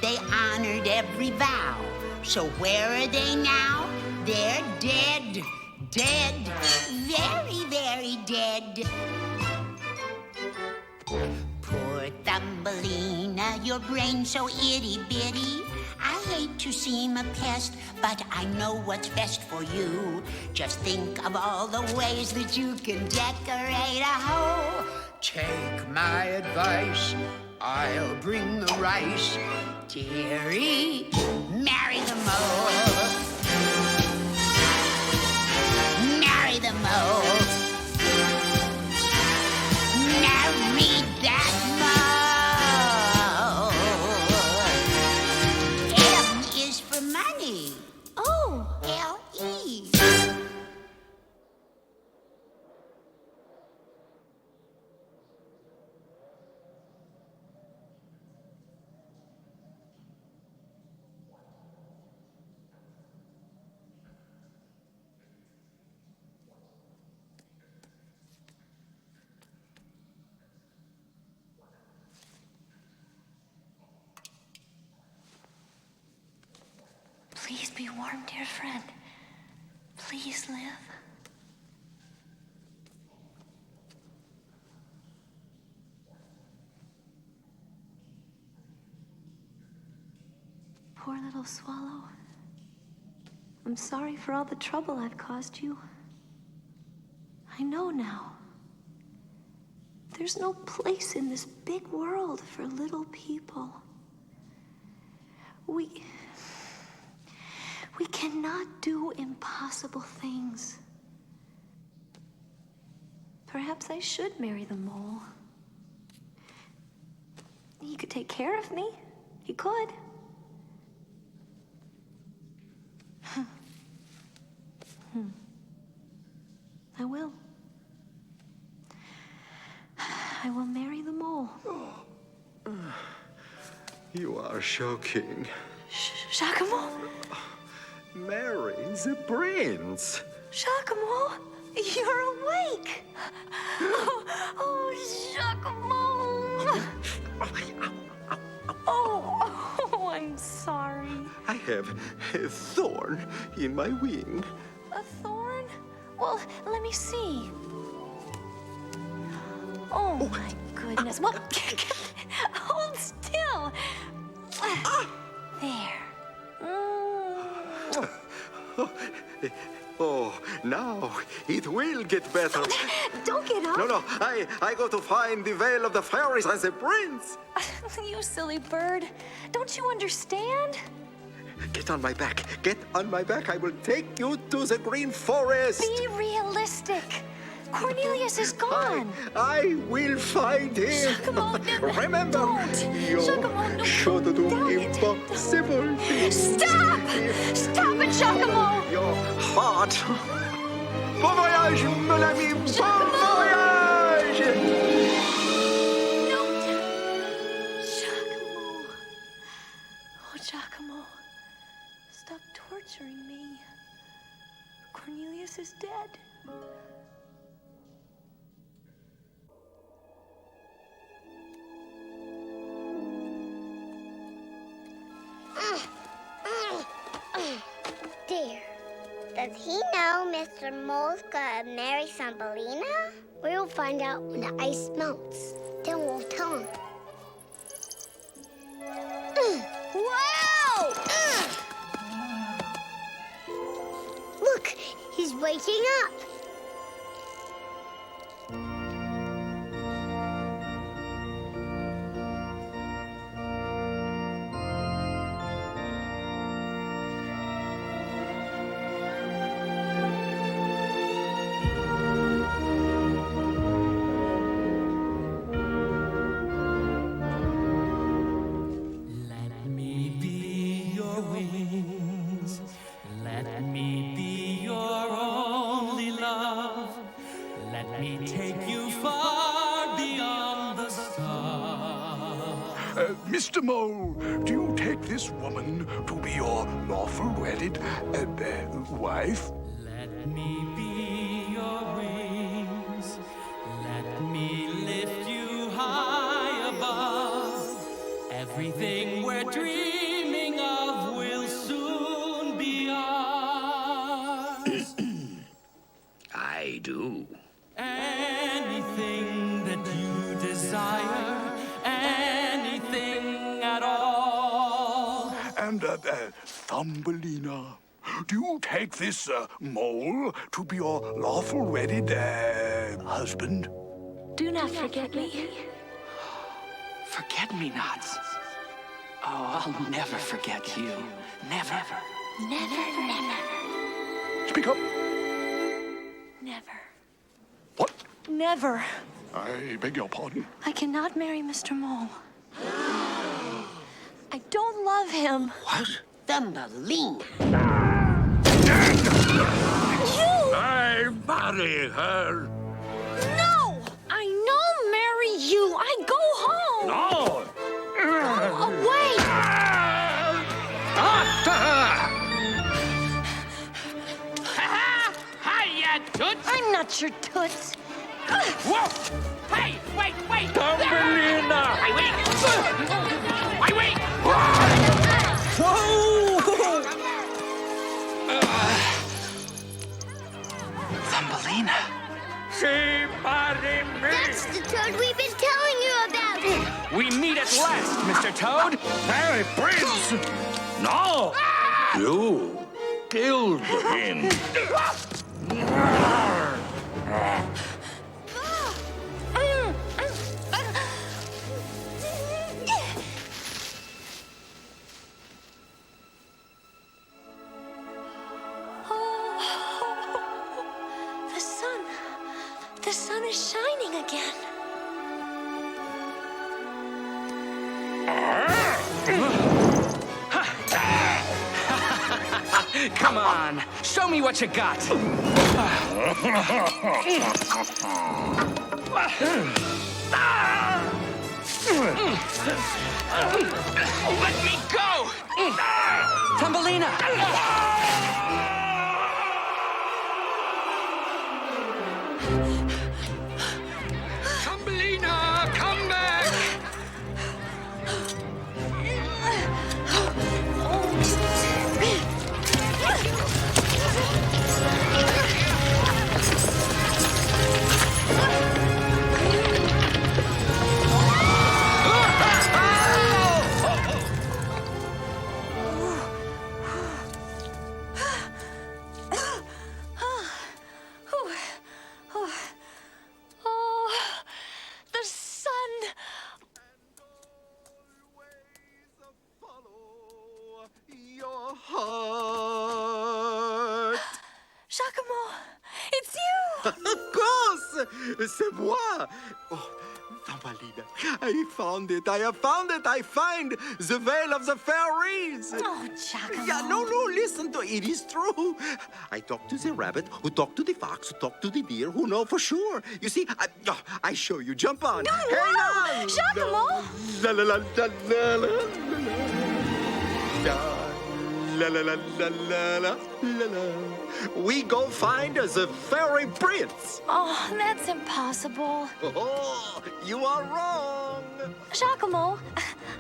They honored every vow, so where are they now? They're dead. Dead. Very, very dead. Poor Thumbelina, your brain's so itty-bitty. I hate to seem a pest, but I know what's best for you. Just think of all the ways that you can decorate a hole. Take my advice, I'll bring the rice. Dearie, marry the mole. Marry the mole. Marry that mole. M is for money. Oh, L-E. warm, dear friend. Please live. Poor little swallow. I'm sorry for all the trouble I've caused you. I know now. There's no place in this big world for little people. We cannot do impossible things. Perhaps I should marry the mole. He could take care of me. He could. I will. I will marry the mole. You are shocking. Giacomo? Mary the prince. Giacomo, you're awake. Oh, Giacomo. Oh, I'm sorry. I have a thorn in my wing. A thorn? Well, let me see. Oh, my goodness. Well, hold still. There. Oh, now it will get better. Don't get up. No, I go to find the veil of the fairies and the prince. You silly bird. Don't you understand? Get on my back. Get on my back. I will take you to the green forest. Be realistic. Cornelius is gone. I will find him. Giacomo, Remember, you should do impossible things. Stop! Stop it, Giacomo! Your heart. Bon voyage, mon ami. Bon voyage. No. Giacomo. Oh, Giacomo. Stop torturing me. Cornelius is dead. Dear, does he know Mr. Mole's gonna marry Thumbelina? We'll find out when the ice melts. Then we'll tell him. Wow! Look, he's waking up. Mr. Mole, do you take this woman to be your lawful wedded wife? Let me be your wings. Let me lift you high above. Everything we're dreaming of will soon be ours. I do. Anything that you desire, anything at all. And, Thumbelina, do you take this mole to be your lawful wedded husband? Do not forget me. Forget-me-nots. Oh, I'll never forget you. Never. Never. Speak up. Never. What? Never. I beg your pardon? I cannot marry Mr. Mole. I don't love him. What? Thumbelina. I marry her. No! I know marry you. I go home. No. Go away. After her. Hiya, Toots. I'm not your toots. Whoa! Hey, wait! Thumbelina! Wait! Whoa! It's the toad we've been telling you about. We meet at last, Mr. Toad. Hey, Prince! No! You killed him. The sun is shining again. Come on, show me what you got. Let me go! Thumbelina! Thumbelina, come back! C'est moi! Oh, Thumbelina, I found it! I have found it! I find the veil of the fairies! Oh, Giacomo. Yeah, no, listen to it. It is true. I talked to the rabbit, who talked to the fox, who talked to the deer, who know for sure. You see, I show you. Jump on. No, Hang on! Giacomo! La la la la la la la la la la la la la. We go find the fairy prince. Oh, that's impossible. Oh, you are wrong. Giacomo,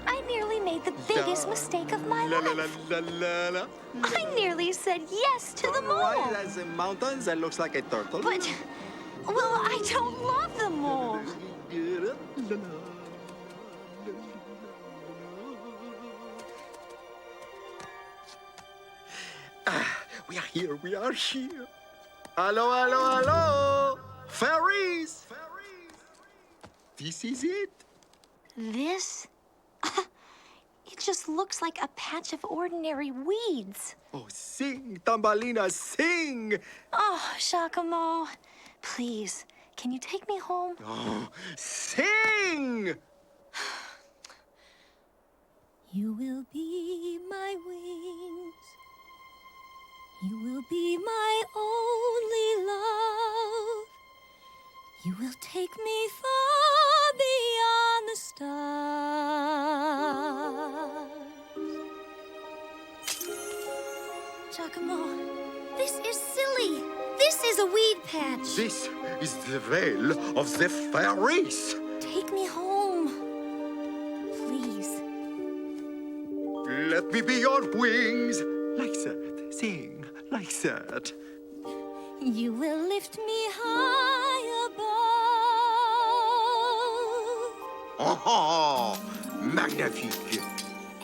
I nearly made the biggest mistake of my La la life. la la la. I nearly said yes to the mole. Right as the mountains that looks like a turtle. But, well, I don't love the mole. We are here, we are here. Hello, hello, hello. Fairies. This is it. This? It just looks like a patch of ordinary weeds. Oh, sing, Thumbelina, sing. Oh, Giacomo, please, can you take me home? Oh, sing. You will be my wings. You will be my only love. You will take me far beyond the stars. Giacomo, this is silly. This is a weed patch. This is the veil of the fairies. Take me home. Please. Let me be your wings. Like that. Sing like that. You will lift me high above. Oh, magnifique.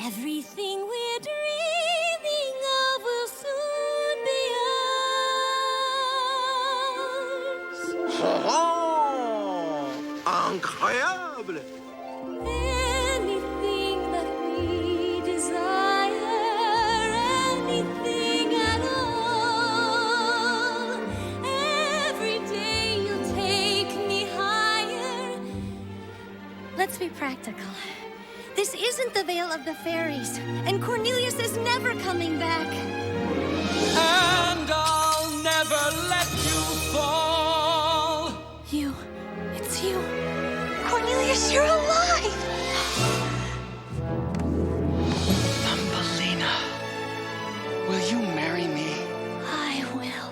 Everything we're dreaming of will soon be ours. Oh, incroyable. Anything that we desire, anything at all. Every day you'll take me higher. Let's be practical. This isn't the Vale of the Fairies, and Cornelius is never coming back. And I'll never let you fall. It's you. Cornelius, you're alive! Thumbelina, will you marry me? I will.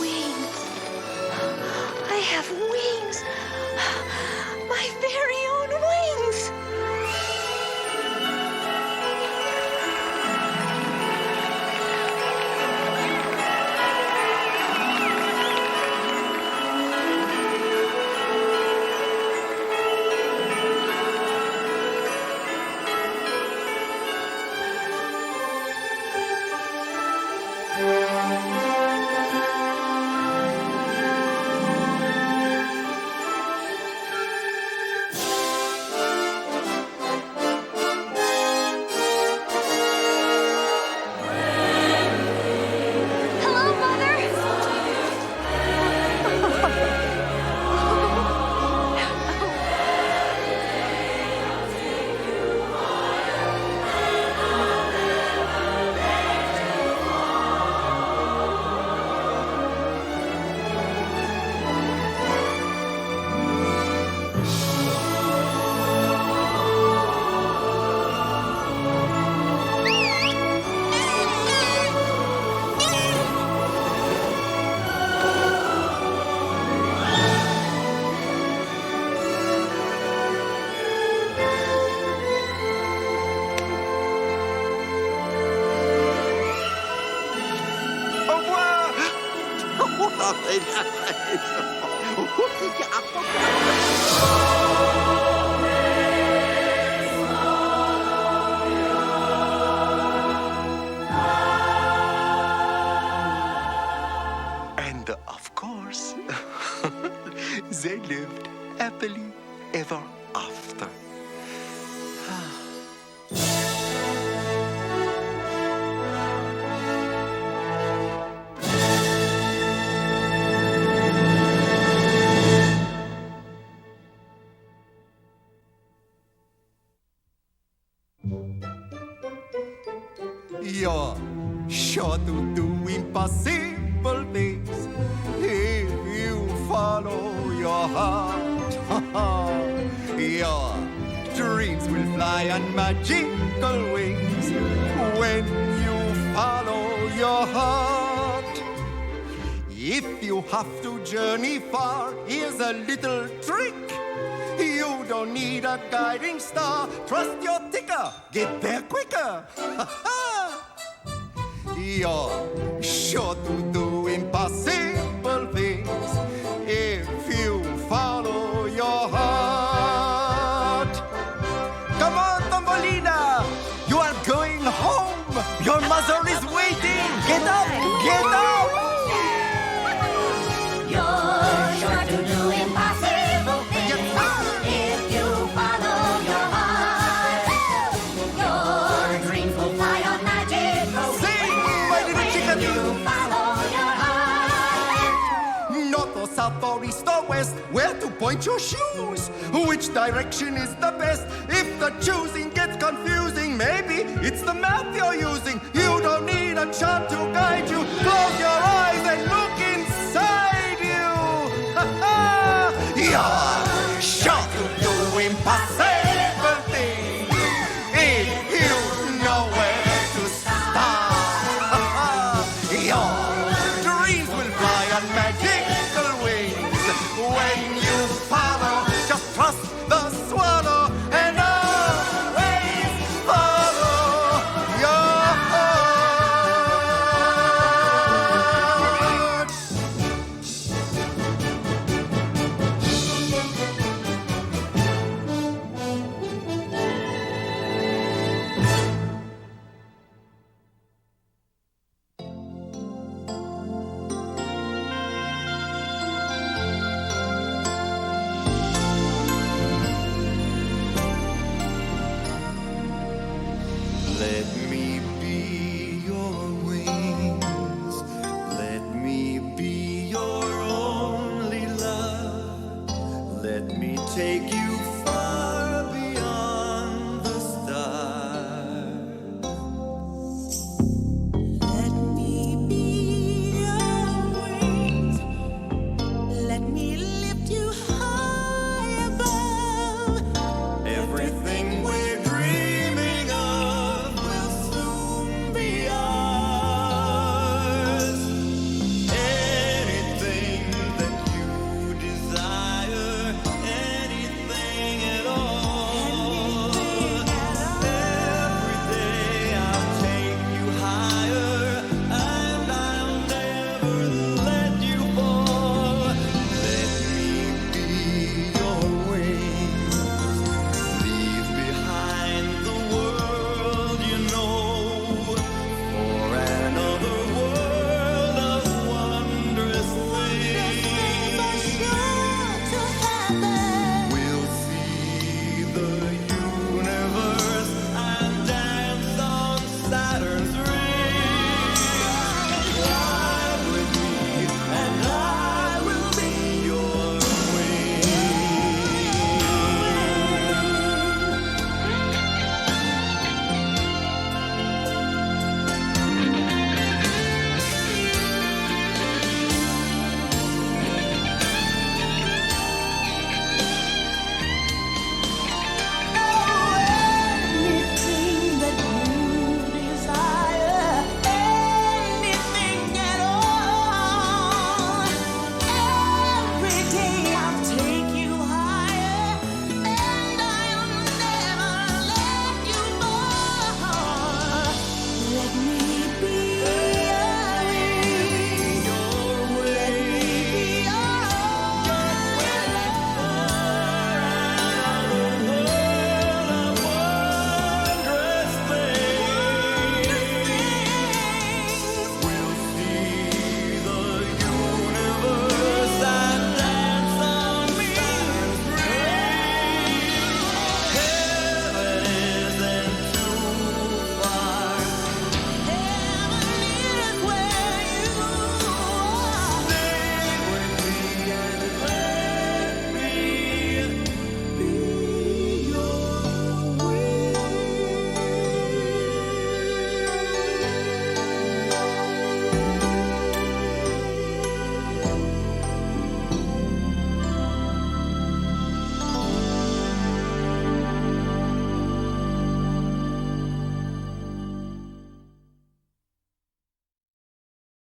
Wings. I have wings. My very own wings. And of course, they lived happily ever after. You're sure to do impossible things if you follow your heart. Your dreams will fly on magical wings when you follow your heart. If you have to journey far, here's a little trick. You don't need a guiding star. Trust your ticker. Get there quicker. You're sure to do impossible things if you follow your heart. Come on, Thumbelina. You are going home. Your mother is waiting. Get up. Get up. You're sure to do impossible things if you follow your heart. Your dreams will fly on magical wings when you follow your heart. North or south or east or west, where to point your shoes? Which direction is the best? If the choosing gets confusing, maybe it's the map you're using.